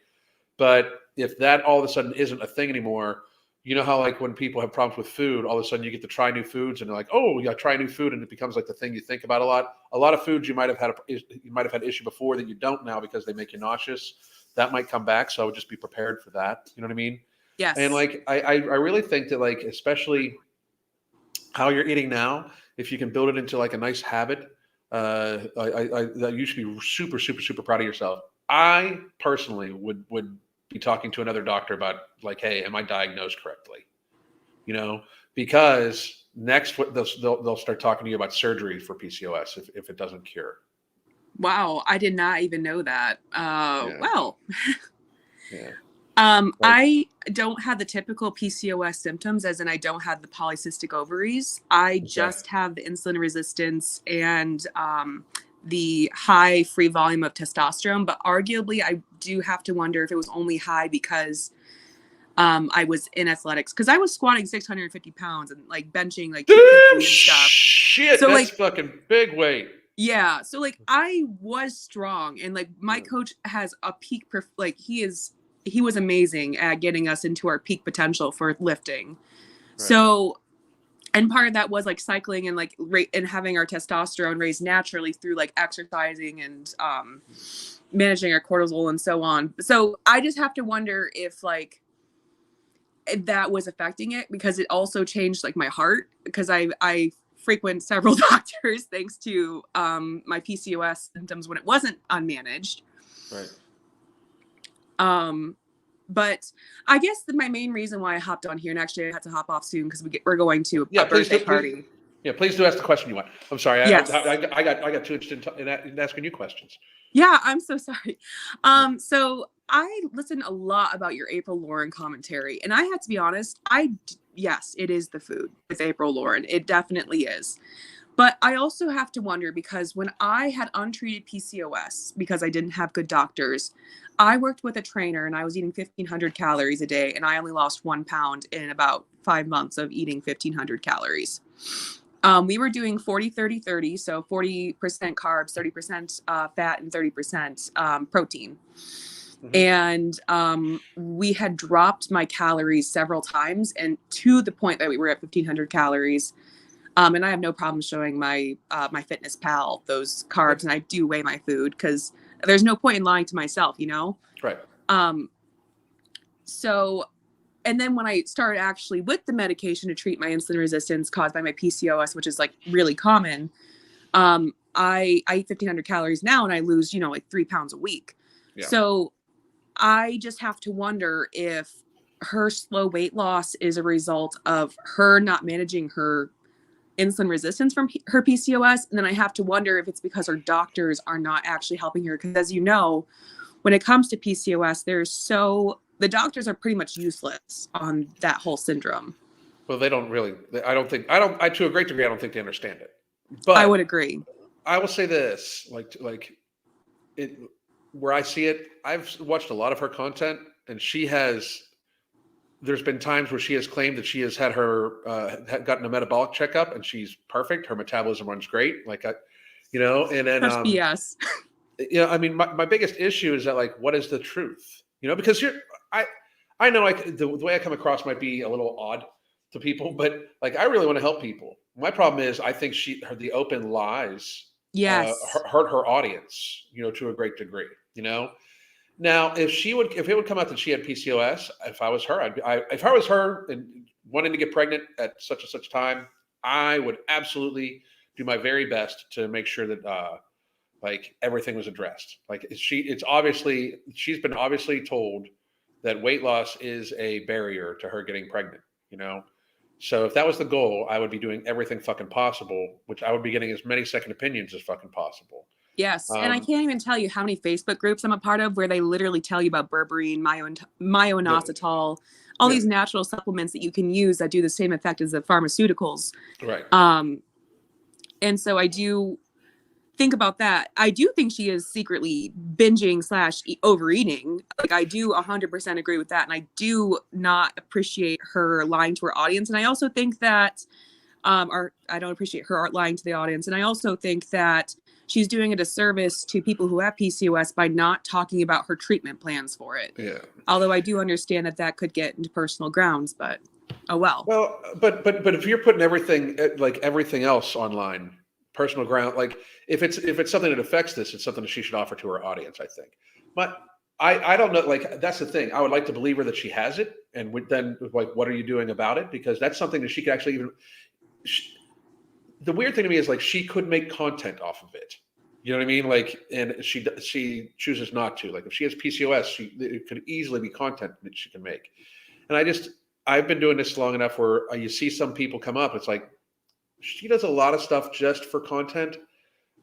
But if that all of a sudden isn't a thing anymore, you know how when people have problems with food, all of a sudden you get to try new foods and they're like, oh, you got to try new food, and it becomes the thing you think about a lot. A lot of foods you might have had issue before that you don't now because they make you nauseous. That might come back, so I would just be prepared for that. You know what I mean? Yes. And I really think that especially how you're eating now, if you can build it into a nice habit, you should be super, super, super proud of yourself. I personally would be talking to another doctor about hey, am I diagnosed correctly? Because next they'll start talking to you about surgery for PCOS if it doesn't cure. Wow, I did not even know that. Well. Yeah. I don't have the typical PCOS symptoms, as in I don't have the polycystic ovaries. I just have the insulin resistance and the high free volume of testosterone. But arguably, I do have to wonder if it was only high because I was in athletics, because I was squatting 650 pounds and benching 250 and stuff. Shit, so that's fucking big weight. Yeah, so I was strong, and my coach has a peak. He was amazing at getting us into our peak potential for lifting. Right. So, and part of that was cycling and and having our testosterone raised naturally through exercising and managing our cortisol and so on. So I just have to wonder if that was affecting it, because it also changed my heart, because I frequent several doctors thanks to my PCOS symptoms when it wasn't unmanaged. Right. But I guess my main reason why I hopped on here, and actually I had to hop off soon because we're going to a birthday party. Please do ask the question you want. I'm sorry. Yes. I got too interested in asking you questions. Yeah, I'm so sorry. So I listened a lot about your April Lauren commentary, and I had to be honest. Yes, it is the food with April Lauren. It definitely is. But I also have to wonder, because when I had untreated PCOS, because I didn't have good doctors, I worked with a trainer and I was eating 1,500 calories a day, and I only lost 1 pound in about 5 months of eating 1,500 calories. We were doing 40, 30, 30. So 40% carbs, 30% fat, and 30% protein. And we had dropped my calories several times, and to the point that we were at 1,500 calories. And I have no problem showing my Fitness Pal those carbs, and I do weigh my food because there's no point in lying to myself, you know? Right. So, and then when I started actually with the medication to treat my insulin resistance caused by my PCOS, which is like really common, I eat 1,500 calories now and I lose, like 3 pounds a week. Yeah. So I just have to wonder if her slow weight loss is a result of her not managing her insulin resistance from her PCOS. And then I have to wonder if it's because her doctors are not actually helping her. Because as you know, when it comes to PCOS, the doctors are pretty much useless on that whole syndrome. Well, they don't really, to a great degree, I don't think they understand it. But I would agree. I will say this, where I see it, I've watched a lot of her content, and there's been times where she has claimed that she has had gotten a metabolic checkup and she's perfect. Her metabolism runs great. And then, That's BS. I mean, my biggest issue is that, like, what is the truth? Because I know the way I come across might be a little odd to people, but like, I really want to help people. My problem is I think the open lies Yes. hurt her audience, to a great degree, Now, if it would come out that she had PCOS, if I was her, and wanting to get pregnant at such and such time, I would absolutely do my very best to make sure that everything was addressed. She's been obviously told that weight loss is a barrier to her getting pregnant, So if that was the goal, I would be doing everything fucking possible, which I would be getting as many second opinions as fucking possible. Yes. And I can't even tell you how many Facebook groups I'm a part of where they literally tell you about berberine, myo-inositol, all these natural supplements that you can use that do the same effect as the pharmaceuticals. Right. And so I do think about that. I do think she is secretly binging / overeating. Like, I do 100% agree with that. And I do not appreciate her lying to her audience. And I also think that, I don't appreciate her lying to the audience. And I also think that she's doing a disservice to people who have PCOS by not talking about her treatment plans for it. Yeah. Although I do understand that could get into personal grounds, but oh well. Well, but if you're putting everything else online, personal ground, like if it's something that affects this, it's something that she should offer to her audience, I think. But I don't know, like, that's the thing. I would like to believe her that she has it, and then, like, what are you doing about it? Because that's something that she could actually the weird thing to me is, like, she could make content off of it. You know what I mean? Like, and she chooses not to. Like, if she has PCOS, it could easily be content that she can make. And I've been doing this long enough where you see some people come up. It's like, she does a lot of stuff just for content.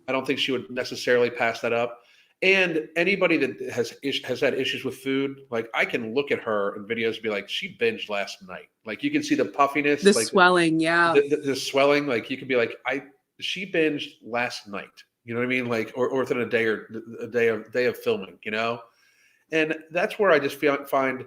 I don't think she would necessarily pass that up. And anybody that has had issues with food, like, I can look at her in videos and be like, she binged last night. Like, you can see the puffiness, the swelling, yeah, the swelling. Like, you could be like, she binged last night. You know what I mean? Like, or within a day of filming. And that's where I just find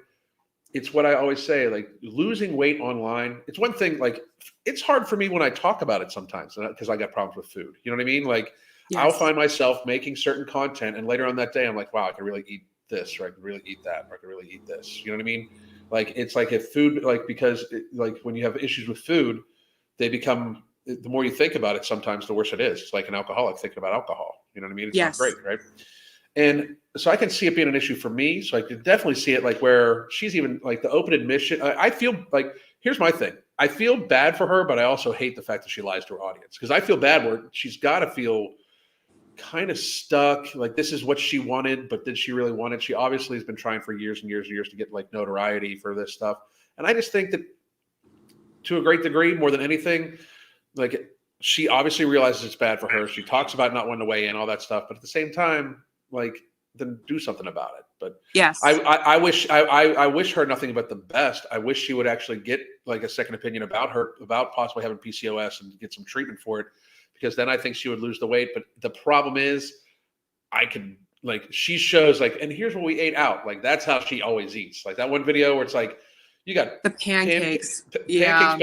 it's what I always say. Like, losing weight online, it's one thing. Like, it's hard for me when I talk about it sometimes because I got problems with food. You know what I mean? Like. Yes. I'll find myself making certain content, and later on that day, I'm like, wow, I can really eat this, or I can really eat that, or I can really eat this. You know what I mean? Like, it's like if food, like, because like when you have issues with food, they become, the more you think about it, sometimes the worse it is. It's like an alcoholic thinking about alcohol. You know what I mean? It's not great, right? And so I can see it being an issue for me. So I could definitely see it, like, where she's even, like, the open admission. I feel like, here's my thing. I feel bad for her, but I also hate the fact that she lies to her audience, because I feel bad where she's got to feel kind of stuck, like, this is what she wanted, but did she really want it? She obviously has been trying for years and years and years to get, like, notoriety for this stuff. And I just think that, to a great degree, more than anything, like, she obviously realizes it's bad for her. She talks about not wanting to weigh in, all that stuff, but at the same time, like, then do something about it. But yes, I wish her nothing but the best. I wish she would actually get, like, a second opinion about possibly having PCOS and get some treatment for it. because then I think she would lose the weight. But the problem is, I could like she shows like, and here's what we ate out. Like that's how she always eats. Like that one video where it's like you got The pancakes. pancakes,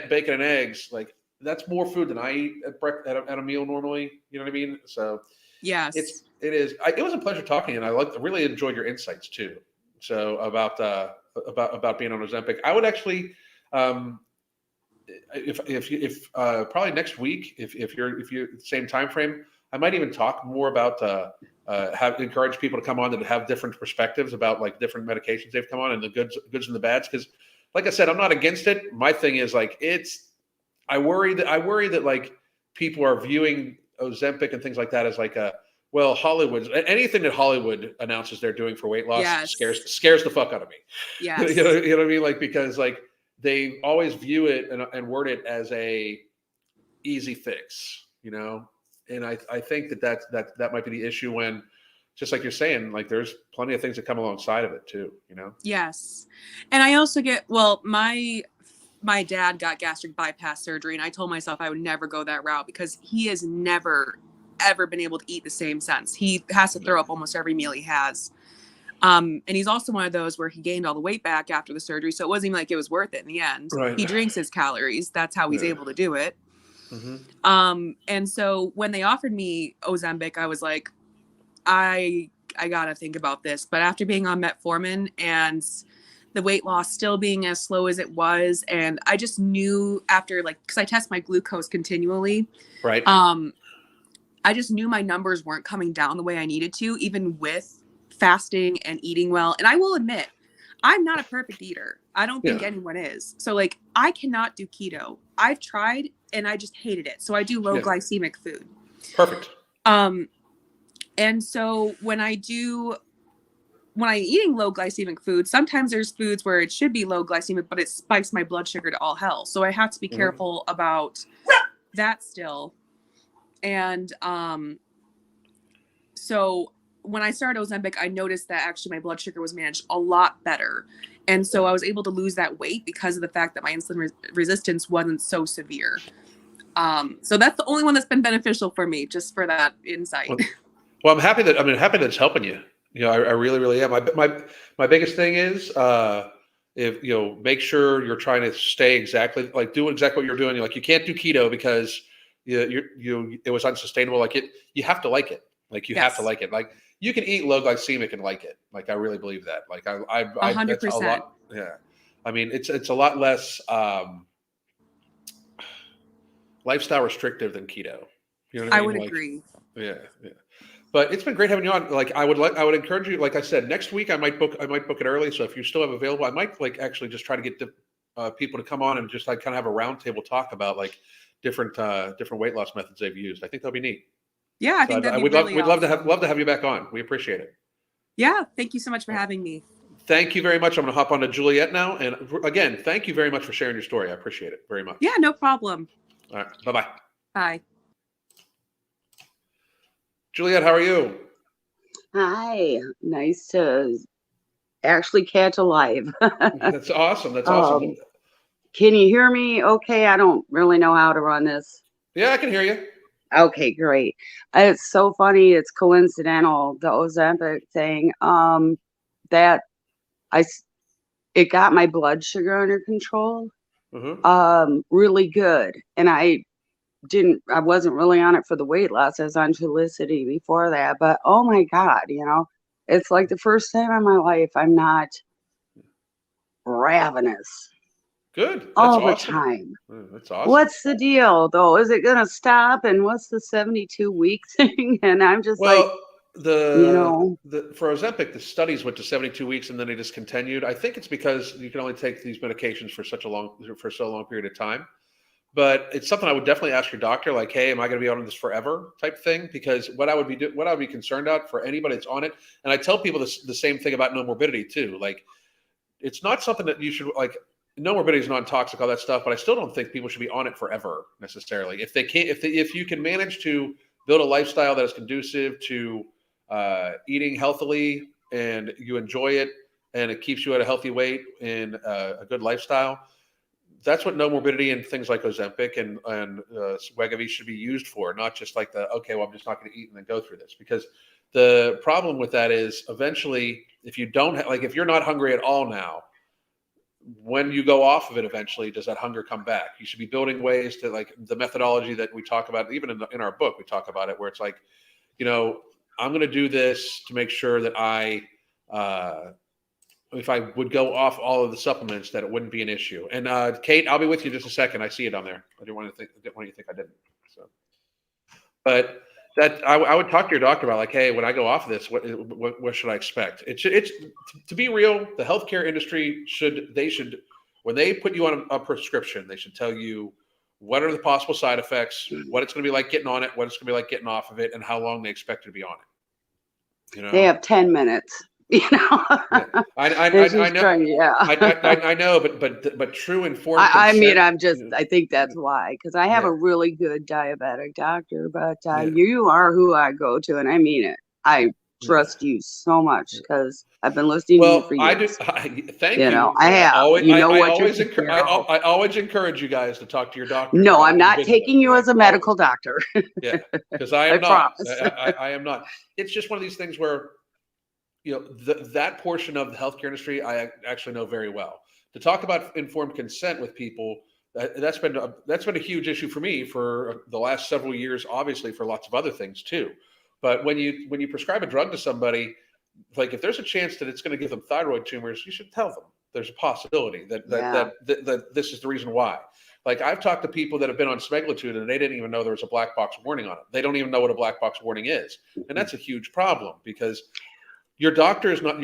bacon and eggs. Like that's more food than I eat at a meal normally. You know what I mean? So Yes. it is. It was a pleasure talking, and I really enjoyed your insights too. So about being on Ozempic, I would actually, if probably next week, if you're same time frame, I might even talk more about encourage people to come on that have different perspectives about like different medications they've come on and the goods and the bads. Because, like I said, I'm not against it. My thing is like I worry that like people are viewing Ozempic and things like that as like Hollywood, anything that Hollywood announces they're doing for weight loss scares the fuck out of me. Yes. You know what I mean? Like, because like they always view it and word it as a easy fix, you know? And I think that might be the issue when, just like you're saying, like there's plenty of things that come alongside of it too, you know? Yes. And I also my dad got gastric bypass surgery, and I told myself I would never go that route because he has never, ever been able to eat the same since. He has to throw up almost every meal he has. And he's also one of those where he gained all the weight back after the surgery. So it wasn't even like it was worth it in the end. Right. He drinks his calories. That's how he's able to do it. Mm-hmm. And so when they offered me Ozempic, I was like, I gotta think about this. But after being on metformin and the weight loss still being as slow as it was, and I just knew after because I test my glucose continually, right? I just knew my numbers weren't coming down the way I needed to, even with fasting and eating well. And I will admit, I'm not a perfect eater. I don't think anyone is. So like I cannot do keto. I've tried and I just hated it. So I do low glycemic food. Perfect. And so when I'm eating low glycemic food, sometimes there's foods where it should be low glycemic, but it spikes my blood sugar to all hell. So I have to be careful about that still. And so when I started Ozempic, I noticed that actually my blood sugar was managed a lot better. And so I was able to lose that weight because of the fact that my insulin resistance wasn't so severe. So that's the only one that's been beneficial for me, just for that insight. Well, I'm happy that it's helping you. You know, I really, really am. My biggest thing is if make sure you're trying to stay doing exactly what you're doing. Like you can't do keto because it was unsustainable. Like you have to like it. Like you have to like it. Like you can eat low glycemic and like it. Like I really believe that. Like I 100%. That's a lot. Yeah. I mean, it's a lot less lifestyle restrictive than keto. You know what I mean? I would agree. Yeah. But it's been great having you on. Like I would encourage you. Like I said, next week I might book it early. So if you still have available, I might actually just try to get people to come on and just kind of have a roundtable talk about different weight loss methods they've used. I think that'll be neat. Yeah, I think that'd be really we'd love to have you back on. We appreciate it. Yeah, thank you so much for having me. Thank you very much. I'm going to hop on to Juliet now. And again, thank you very much for sharing your story. I appreciate it very much. Yeah, no problem. All right. Bye-bye. Bye. Juliet, how are you? Hi. Nice to actually catch a live. That's awesome. That's awesome. Can you hear me okay? I don't really know how to run this. Yeah, I can hear you. Okay, great. It's so funny. It's coincidental, the Ozempic thing. It got my blood sugar under control. Really good. And I wasn't really on it for the weight loss. I was on Trulicity before that. But oh my God, it's like the first time in my life I'm not ravenous. Good. That's all the awesome. time. That's awesome. What's the deal though? Is it gonna stop? And what's the 72-week thing? And I'm just for Ozempic, the studies went to 72 weeks and then they discontinued. I think it's because you can only take these medications for so long period of time. But it's something I would definitely ask your doctor, like, hey, am I going to be on this forever type thing? Because what I would be concerned about for anybody that's on it, and I tell people the same thing about no morbidity too. Like, it's not something that you should no morbidity is non-toxic, all that stuff, but I still don't think people should be on it forever necessarily. If you can manage to build a lifestyle that is conducive to eating healthily and you enjoy it and it keeps you at a healthy weight and a good lifestyle, that's what no morbidity and things like Ozempic and Wegovy should be used for, not just like okay, well, I'm just not going to eat and then go through this. Because the problem with that is eventually, if you don't if you're not hungry at all now, when you go off of it, eventually, does that hunger come back? You should be building ways to, like, the methodology that we talk about, even in our book, we talk about it, where it's like, I'm going to do this to make sure that if I would go off all of the supplements, that it wouldn't be an issue. And Kate, I'll be with you in just a second. I see it on there. I didn't want you to think I didn't. So, but that I would talk to your doctor about, like, hey, when I go off of this, what should I expect? It's to be real. The healthcare industry should when they put you on a prescription, they should tell you what are the possible side effects, what it's going to be like getting on it, what it's going to be like getting off of it, and how long they expect you to be on it. They have 10 minutes. Yeah. I know. Yeah. I know, but true informed consent. I think that's why, because I have a really good diabetic doctor, but you are who I go to, and I mean it. I trust you so much because I've been listening to you for years. Thank you. I have. I always encourage you guys to talk to your doctor. No, I'm not taking you as a medical doctor. Yeah, because I am not. Promise. I am not. It's just one of these things where, that portion of the healthcare industry, I actually know very well. To talk about informed consent with people, that's been a huge issue for me for the last several years, obviously for lots of other things too. But when you prescribe a drug to somebody, like, if there's a chance that it's going to give them thyroid tumors, you should tell them there's a possibility that this is the reason why. Like, I've talked to people that have been on semaglutide and they didn't even know there was a black box warning on it. They don't even know what a black box warning is, and that's a huge problem because your doctor is not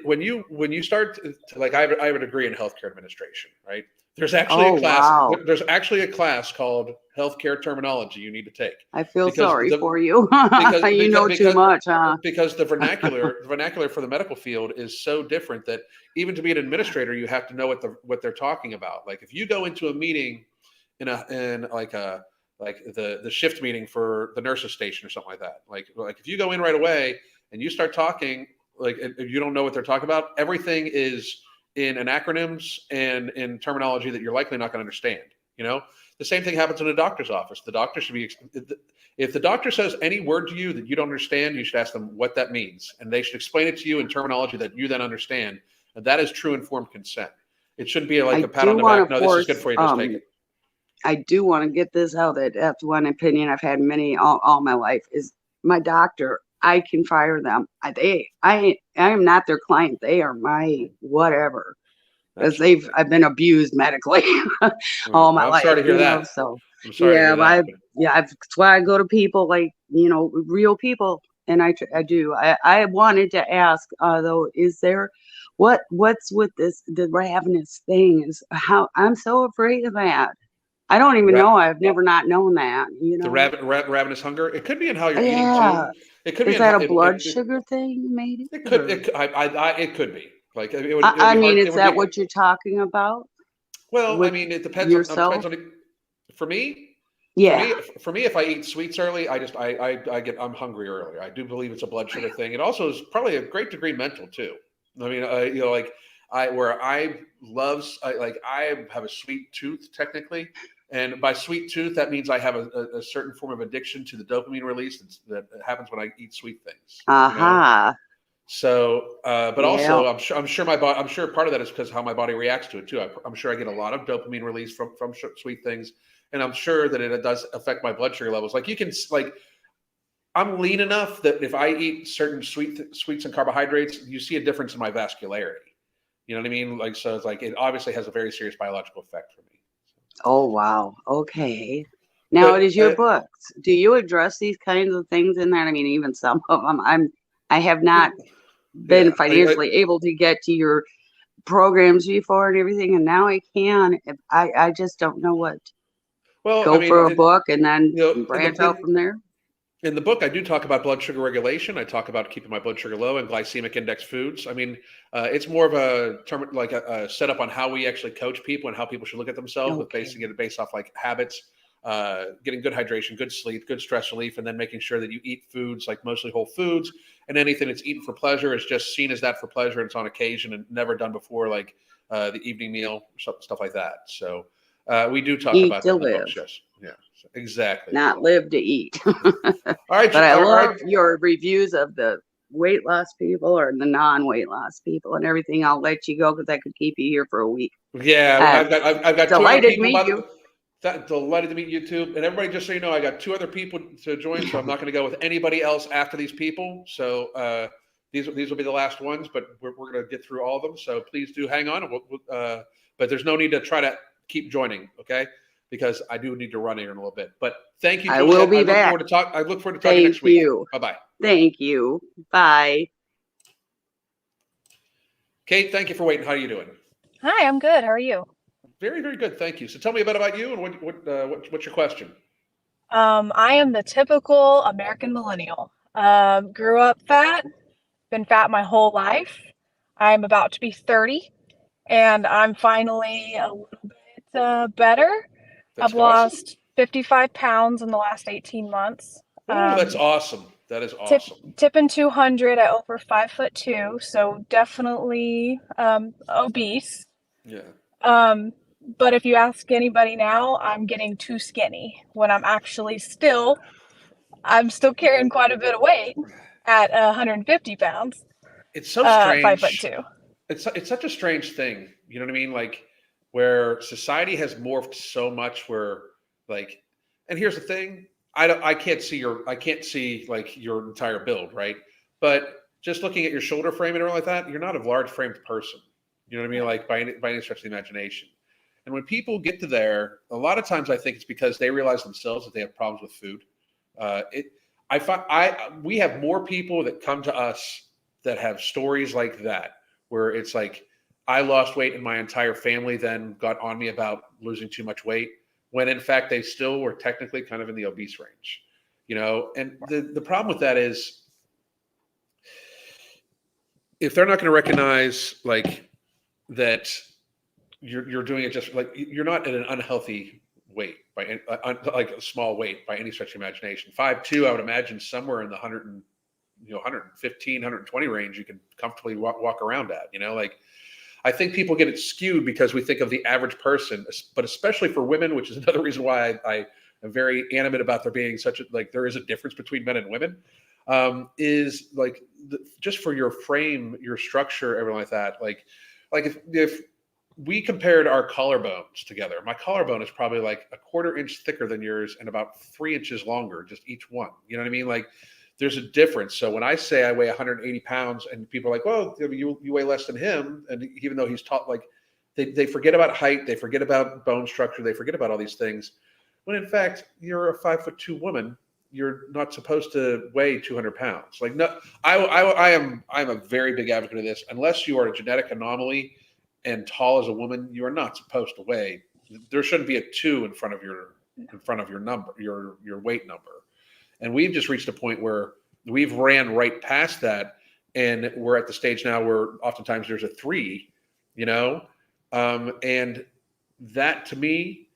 when you start to, like, I have a degree in healthcare administration, right? There's actually a class. Wow. There's actually a class called healthcare terminology you need to take. I feel sorry for you. You know too much, huh? Because the vernacular for the medical field is so different that even to be an administrator, you have to know what they're talking about. Like, if you go into a meeting in the shift meeting for the nurses station or something like that, like if you go in right away and you start talking, like, if you don't know what they're talking about, everything is in acronyms and in terminology that you're likely not going to understand. The same thing happens in a doctor's office. The doctor should be, if the doctor says any word to you that you don't understand, you should ask them what that means, and they should explain it to you in terminology that you then understand. And that is true informed consent. It shouldn't be like a pat on the back. No, this is good for you. Just take it. I do want to get this out. That's one opinion I've had all my life is my doctor. I can fire them. I am not their client. They are my whatever. Because I've been abused medically all my life. I'm sorry to hear that. So I'm sorry to hear that. That's why I go to people like, real people. And I do. I wanted to ask, though, is there, what's with the ravenous thing is how I'm so afraid of that. I don't even know. I've never not known that. The ravenous hunger. It could be in how you're eating too. It could be. Is that a blood sugar thing? Maybe it could. It could be. Like, it would, is that what you're talking about? Well, it depends. Depends on it. For me. Yeah. For me, if I eat sweets early, I'm hungry early. I do believe it's a blood sugar thing. It also is probably a great degree mental too. I have a sweet tooth technically. And by sweet tooth, that means I have a certain form of addiction to the dopamine release that happens when I eat sweet things. Uh-huh. So, but also, I'm sure part of that is because how my body reacts to it too. I'm sure I get a lot of dopamine release from sweet things, and I'm sure that it does affect my blood sugar levels. Like, I'm lean enough that if I eat certain sweets and carbohydrates, you see a difference in my vascularity. You know what I mean? Like, so it's like it obviously has a very serious biological effect for me. Oh, wow. Okay. Now, it is your books. Do you address these kinds of things in that? Even some of them. I have not been financially able to get to your programs before and everything, and now I can. I just don't know what. Well, go for a book and then branch out from there. In the book, I do talk about blood sugar regulation. I talk about keeping my blood sugar low and glycemic index foods. It's more of a term, like a setup on how we actually coach people and how people should look at themselves, with basing it based off like habits, getting good hydration, good sleep, good stress relief, and then making sure that you eat foods like mostly whole foods, and anything that's eaten for pleasure is just seen as that for pleasure. And it's on occasion and never done before, like the evening meal, stuff like that. So we do talk Eat about to that in the live. books. Yes, yeah, exactly. Not live to eat. All right, But I all love right. your reviews of the weight loss people or the non-weight loss people and everything. I'll let you go because I could keep you here for a week. Yeah, I've got 2 other Delighted to people. meet you. Delighted to meet you too. And everybody, just so you know, I got 2 other people to join, so I'm not going to go with anybody else after these people. So these will be the last ones, but we're going to get through all of them. So please do hang on. But there's no need to try to keep joining, okay? Because I do need to run here in a little bit. But thank you. I will be look back. Forward to talk. I look forward to talking next Thank week. you. Bye-bye. Thank you. Bye. Kate, thank you for waiting. How are you doing? Hi, I'm good. How are you? Very, very good. Thank you. So tell me a bit about you and what's your question? I am the typical American millennial. Grew up fat, been fat my whole life. I'm about to be 30, and I'm finally a little bit better. That's I've lost 55 pounds in the last 18 months. Oh, that's awesome. That is awesome. Tipping 200 at over 5'2", so definitely obese. Yeah. But if you ask anybody now, I'm getting too skinny when I'm actually I'm still carrying quite a bit of weight at 150 pounds. It's so strange. 5'2". It's such a strange thing. You know what I mean? Like where society has morphed so much where like, and here's the thing. I can't see like your entire build, right? But just looking at your shoulder frame and everything like that, you're not a large framed person. You know what I mean? Like by any stretch of the imagination. And when people get to there, a lot of times I think it's because they realize themselves that they have problems with food. We have more people that come to us that have stories like that, where it's like, I lost weight and my entire family then got on me about losing too much weight, when in fact they still were technically kind of in the obese range, you know? And the problem with that is if they're not going to recognize like that you're doing it just like you're not at an unhealthy weight by like a small weight by any stretch of imagination. 5'2", I would imagine somewhere in the 115, 120 range, you can comfortably walk around at, you know, like I think people get it skewed because we think of the average person, but especially for women, which is another reason why I am very animate about there being there is a difference between men and women, is like just for your frame, your structure, everything like that. Like if we compared our collarbones together, my collarbone is probably like a 1/4 inch thicker than yours and about 3 inches longer, just each one. You know what I mean? Like there's a difference. So when I say I weigh 180 pounds and people are like, well, you weigh less than him. And even though he's taught, like they forget about height, they forget about bone structure, they forget about all these things. When in fact, you're a 5'2" woman, you're not supposed to weigh 200 pounds. Like, no, I'm a very big advocate of this. Unless you are a genetic anomaly and tall as a woman, you are not supposed to weigh. There shouldn't be a 2 in front of your number, your weight number. And we've just reached a point where we've ran right past that, and we're at the stage now where oftentimes there's a 3, you know, and that to me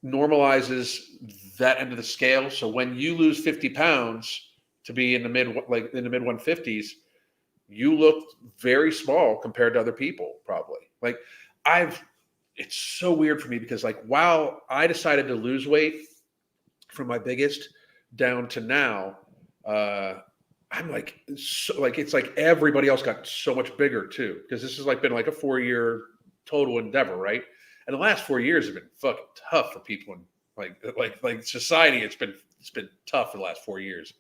normalizes that end of the scale. So when you lose 50 pounds to be in the mid 150s, you look very small compared to other people, probably. Like it's so weird for me because like while I decided to lose weight from my biggest down to now, I'm like, it's like everybody else got so much bigger too, because this has like been like a 4-year total endeavor, right? And the last 4 years have been fucking tough for people, and like society, it's been tough for the last 4 years,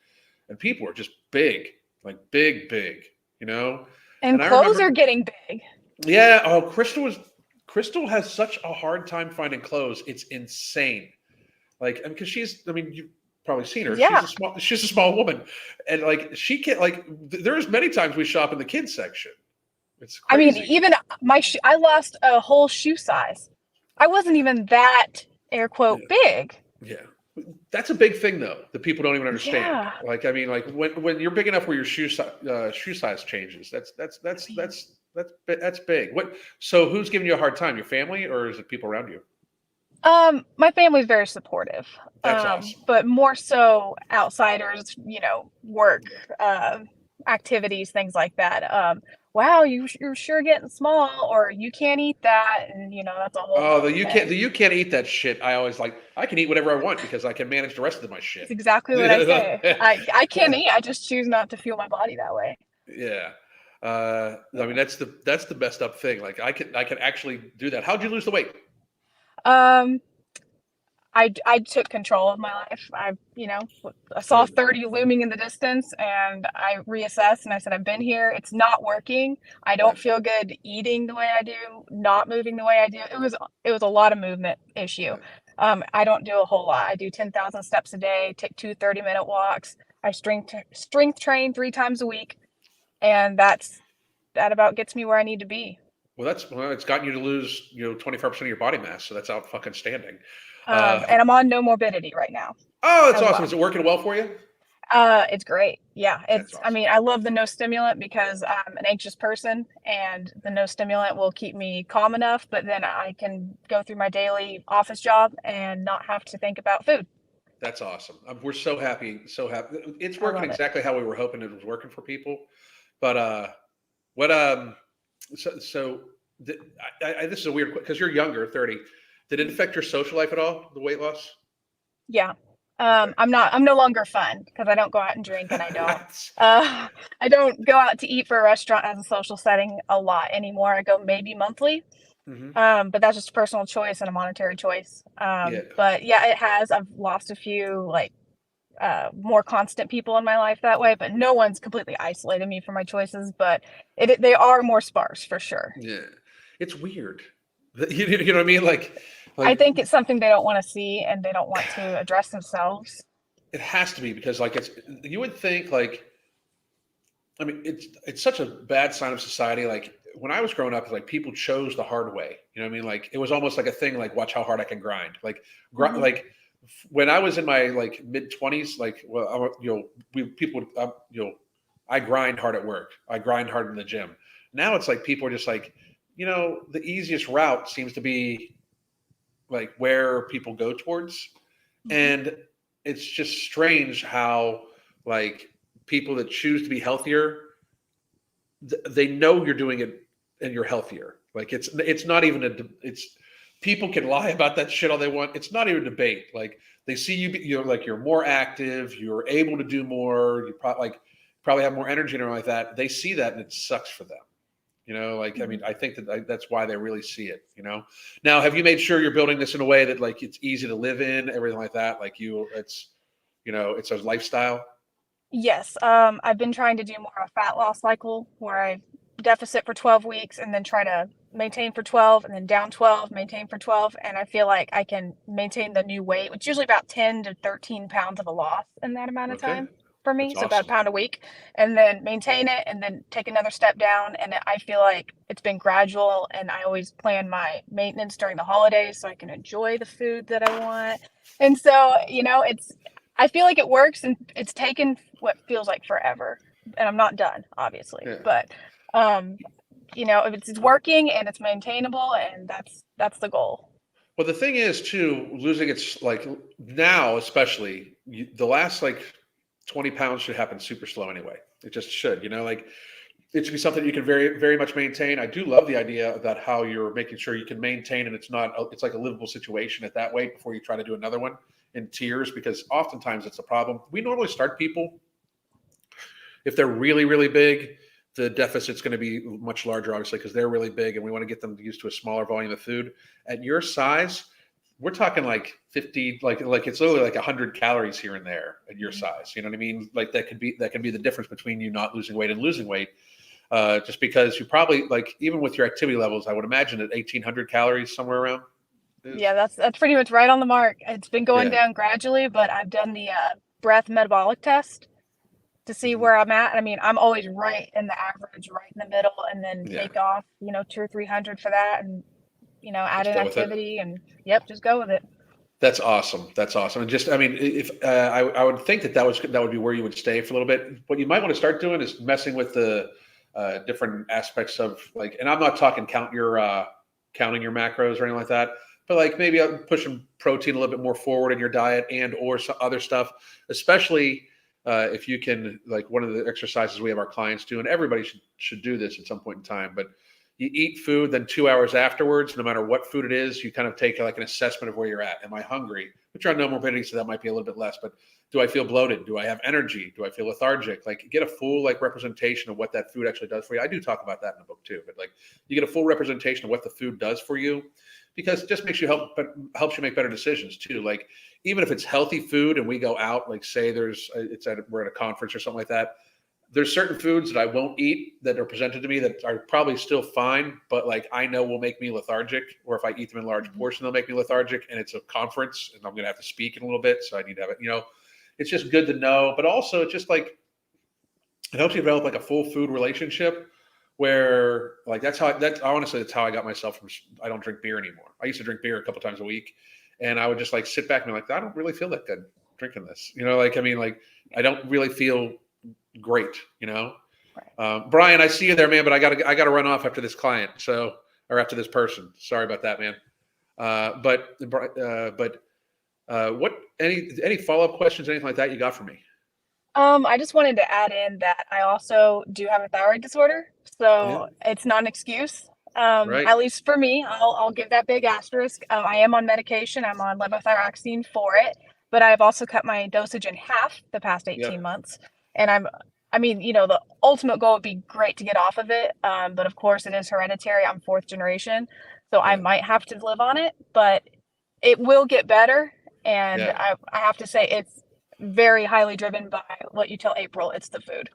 and people are just big, like big, you know. And clothes are getting big. Yeah. Oh, Crystal has such a hard time finding clothes. It's insane. Like, because you've probably seen her. Yeah. She's a small woman, and like she can't. Like, there's many times we shop in the kids section. It's crazy. I mean, even I lost a whole shoe size. I wasn't even that air quote big. Yeah. That's a big thing though that people don't even understand. Yeah. Like, I mean, like when you're big enough where your shoe size changes, that's big. So who's giving you a hard time? Your family, or is it people around you? My family's very supportive. That's awesome. But more so outsiders, you know, work, activities, things like that. wow, you're sure getting small, or you can't eat that, and that's a whole. Oh, nother thing. you can't eat that shit. I always like, I can eat whatever I want because I can manage the rest of my shit. It's exactly what I say. I can't eat. I just choose not to feel my body that way. Yeah. I mean, that's the messed up thing. Like I can actually do that. How'd you lose the weight? I took control of my life. I saw 30 looming in the distance, and I reassessed, and I said, I've been here. It's not working. I don't feel good eating the way I do, not moving the way I do. It was a lot of movement issue. I don't do a whole lot. I do 10,000 steps a day, take 2 30-minute walks. I strength train 3 times a week, and that about gets me where I need to be. Well, it's gotten you to lose 25% of your body mass, so that's out fucking standing. And I'm on no morbidity right now. Oh, that's as awesome. well. Is it working well for you? It's great. Yeah. That's awesome. I mean, I love the no stimulant because I'm an anxious person, and the no stimulant will keep me calm enough, but then I can go through my daily office job and not have to think about food. That's awesome. We're so happy. So happy. It's I working love it. exactly how we were hoping it was working for people. But what this is a weird, because you're younger, 30. Did it affect your social life at all, the weight loss? Yeah. I'm no longer fun because I don't go out and drink, and I don't go out to eat for a restaurant as a social setting a lot anymore. I go maybe monthly. But that's just a personal choice and a monetary choice. But yeah, it has. I've lost a few more constant people in my life that way, but no one's completely isolated me from my choices, but they are more sparse for sure. Yeah. It's weird. You know what I mean? Like I think it's something they don't want to see, and they don't want to address themselves. It has to be, because you would think, like, I mean, it's such a bad sign of society. Like when I was growing up, like people chose the hard way. You know what I mean? Like it was almost like a thing, like watch how hard I can grind. Like like when I was in my like mid 20s, like, well, I grind hard at work. I grind hard in the gym. Now it's like people are just like, the easiest route seems to be like where people go towards. And it's just strange how like people that choose to be healthier, they know you're doing it and you're healthier. Like it's not even people can lie about that shit all they want. It's not even a debate. Like they see you're more active, you're able to do more, you probably have more energy and everything like that. They see that and it sucks for them. I mean, I think that's why they really see it, Now, have you made sure you're building this in a way that like it's easy to live in, everything like that? Like it's a lifestyle? Yes. I've been trying to do more of a fat loss cycle where I deficit for 12 weeks and then try to maintain for 12 and then down 12, maintain for 12. And I feel like I can maintain the new weight, which is usually about 10 to 13 pounds of a loss in that amount of time for me. That's so about a pound a week, and then maintain it and then take another step down. And I feel like it's been gradual, and I always plan my maintenance during the holidays so I can enjoy the food that I want. And so, I feel like it works, and it's taken what feels like forever, and I'm not done, obviously, but it's working and it's maintainable, and that's the goal. Well, the thing is too, losing it's like now, especially the last like 20 pounds should happen super slow anyway. It just should, like it should be something you can very, very much maintain. I do love the idea about how you're making sure you can maintain, and it's like a livable situation at that weight before you try to do another one in tiers, because oftentimes it's a problem. We normally start people, if they're really, really big, the deficit's going to be much larger, obviously, because they're really big, and we want to get them used to a smaller volume of food. At your size, we're talking like 50, like it's literally like 100 calories here and there at your size. You know what I mean? Like that can be the difference between you not losing weight and losing weight. Just because you probably, like, even with your activity levels, I would imagine at 1,800 calories somewhere around. Yeah, that's pretty much right on the mark. It's been going down gradually, but I've done the breath metabolic test to see where I'm at. I mean, I'm always right in the average, right in the middle, and then take off, 200 or 300 for that, and add in activity, and just go with it. That's awesome. That's awesome. And just, I mean, if I would think that would be where you would stay for a little bit. What you might want to start doing is messing with the different aspects of, like, and I'm not talking counting your macros or anything like that, but like maybe pushing protein a little bit more forward in your diet and or some other stuff, especially if you can, like one of the exercises we have our clients do, and everybody should do this at some point in time, but you eat food, then 2 hours afterwards, no matter what food it is, you kind of take like an assessment of where you're at. Am I hungry? Which are no morbidity, so that might be a little bit less, but do I feel bloated? Do I have energy? Do I feel lethargic? Like get a full like representation of what that food actually does for you. I do talk about that in the book too, but like you get a full representation of what the food does for you, because it just makes you helps you make better decisions too. Like even if it's healthy food and we go out, like say we're at a conference or something like that, there's certain foods that I won't eat that are presented to me that are probably still fine, but like I know will make me lethargic, or if I eat them in large portion, they'll make me lethargic, and it's a conference and I'm going to have to speak in a little bit. So I need to have it, it's just good to know, but also it's just like, it helps you develop like a full food relationship where like, honestly, that's how I got myself from, I don't drink beer anymore. I used to drink beer a couple times a week, and I would just like sit back and be like, I don't really feel that good drinking this, I don't really feel great, Right. Brian, I see you there, man, but I gotta run off after this client, or after this person. Sorry about that, man. But what any follow-up questions, anything like that you got for me? I just wanted to add in that I also do have a thyroid disorder, so it's not an excuse. Right. At least for me, I'll give that big asterisk. I am on medication. I'm on levothyroxine for it, but I've also cut my dosage in half the past 18 months. And the ultimate goal would be great to get off of it. But of course it is hereditary. I'm 4th generation, so I might have to live on it, but it will get better. And I have to say it's very highly driven by what you tell April. It's the food.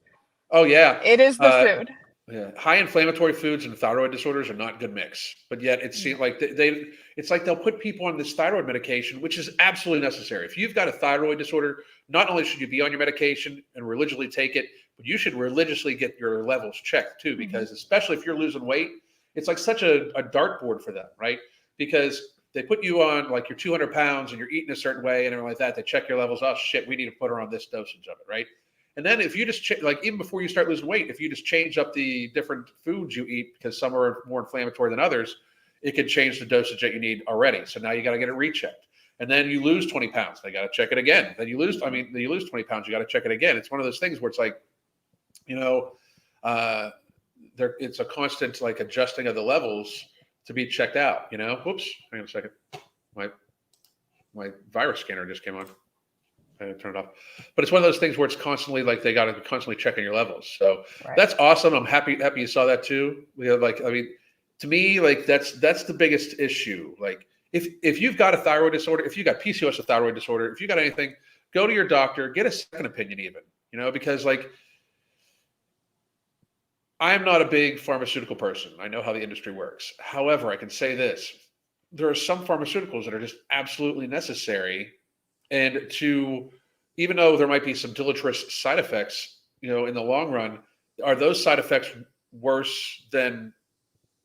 Oh yeah. It is the food. Yeah. High inflammatory foods and thyroid disorders are not good mix, but yet it seems like it's like they'll put people on this thyroid medication, which is absolutely necessary. If you've got a thyroid disorder, not only should you be on your medication and religiously take it, but you should religiously get your levels checked too, because especially if you're losing weight, it's like such a dartboard for them, right? Because they put you on like you're 200 pounds and you're eating a certain way and everything like that. They check your levels. Oh shit, we need to put her on this dosage of it, right? And then if you just even before you start losing weight, if you just change up the different foods you eat, because some are more inflammatory than others, it could change the dosage that you need already. So now you got to get it rechecked. And then you lose 20 pounds. They got to check it again. Then you lose 20 pounds. You got to check it again. It's one of those things where it's like, it's a constant like adjusting of the levels to be checked out, Whoops, hang on a second. My virus scanner just came on. I had to turn it off. But it's one of those things where it's constantly like they got to be constantly checking your levels. So that's awesome. I'm happy you saw that too. To me, like that's the biggest issue. Like if you've got a thyroid disorder, if you've got PCOS, a thyroid disorder, if you got anything, go to your doctor, get a second opinion even, because like I am not a big pharmaceutical person. I know how the industry works. However, I can say this. There are some pharmaceuticals that are just absolutely necessary. And even though there might be some deleterious side effects, in the long run, are those side effects worse than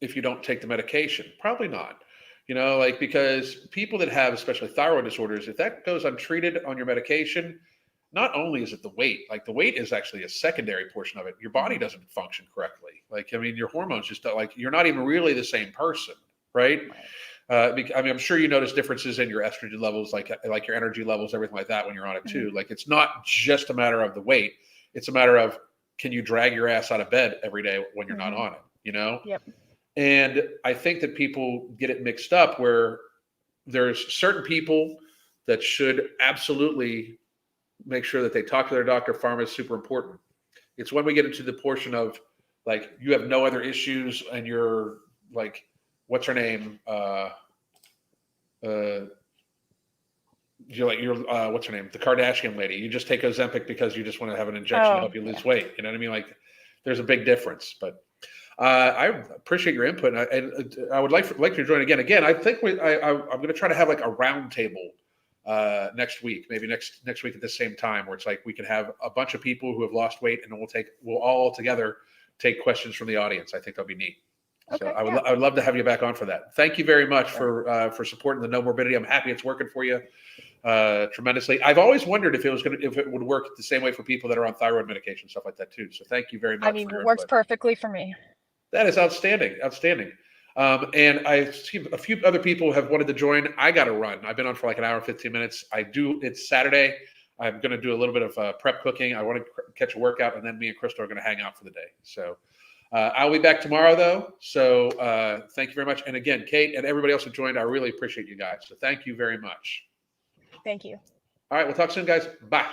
if you don't take the medication? Probably not. Because people that have especially thyroid disorders, if that goes untreated on your medication, not only is it the weight, like the weight is actually a secondary portion of it. Your body doesn't function correctly. Your hormones just don't, you're not even really the same person, right? I'm sure you notice differences in your estrogen levels, like your energy levels, everything like that when you're on it too. Like it's not just a matter of the weight. It's a matter of, can you drag your ass out of bed every day when you're not on it, Yep. And I think that people get it mixed up where there's certain people that should absolutely make sure that they talk to their doctor. Pharma is super important. It's when we get into the portion of like, you have no other issues and you're like, what's her name? What's her name? The Kardashian lady. You just take Ozempic because you just want to have an injection to help you lose weight. You know what I mean? Like there's a big difference, but I appreciate your input. And I would like to join again. I think I'm going to try to have like a round table next week, maybe next week at the same time, where it's like we can have a bunch of people who have lost weight and we'll all together take questions from the audience. I think that'll be neat. Okay, so I would love to have you back on for that. Thank you very much for supporting the No Morbidity. I'm happy it's working for you tremendously. I've always wondered if it would work the same way for people that are on thyroid medication, stuff like that too. So thank you very much. It works perfectly for me. That is outstanding. And I see a few other people have wanted to join. I got to run. I've been on for like an hour and 15 minutes. It's Saturday. I'm going to do a little bit of prep cooking. I want to catch a workout, and then me and Crystal are going to hang out for the day. So I'll be back tomorrow, though. So thank you very much. And again, Kate and everybody else who joined, I really appreciate you guys. So thank you very much. Thank you. All right, we'll talk soon, guys. Bye.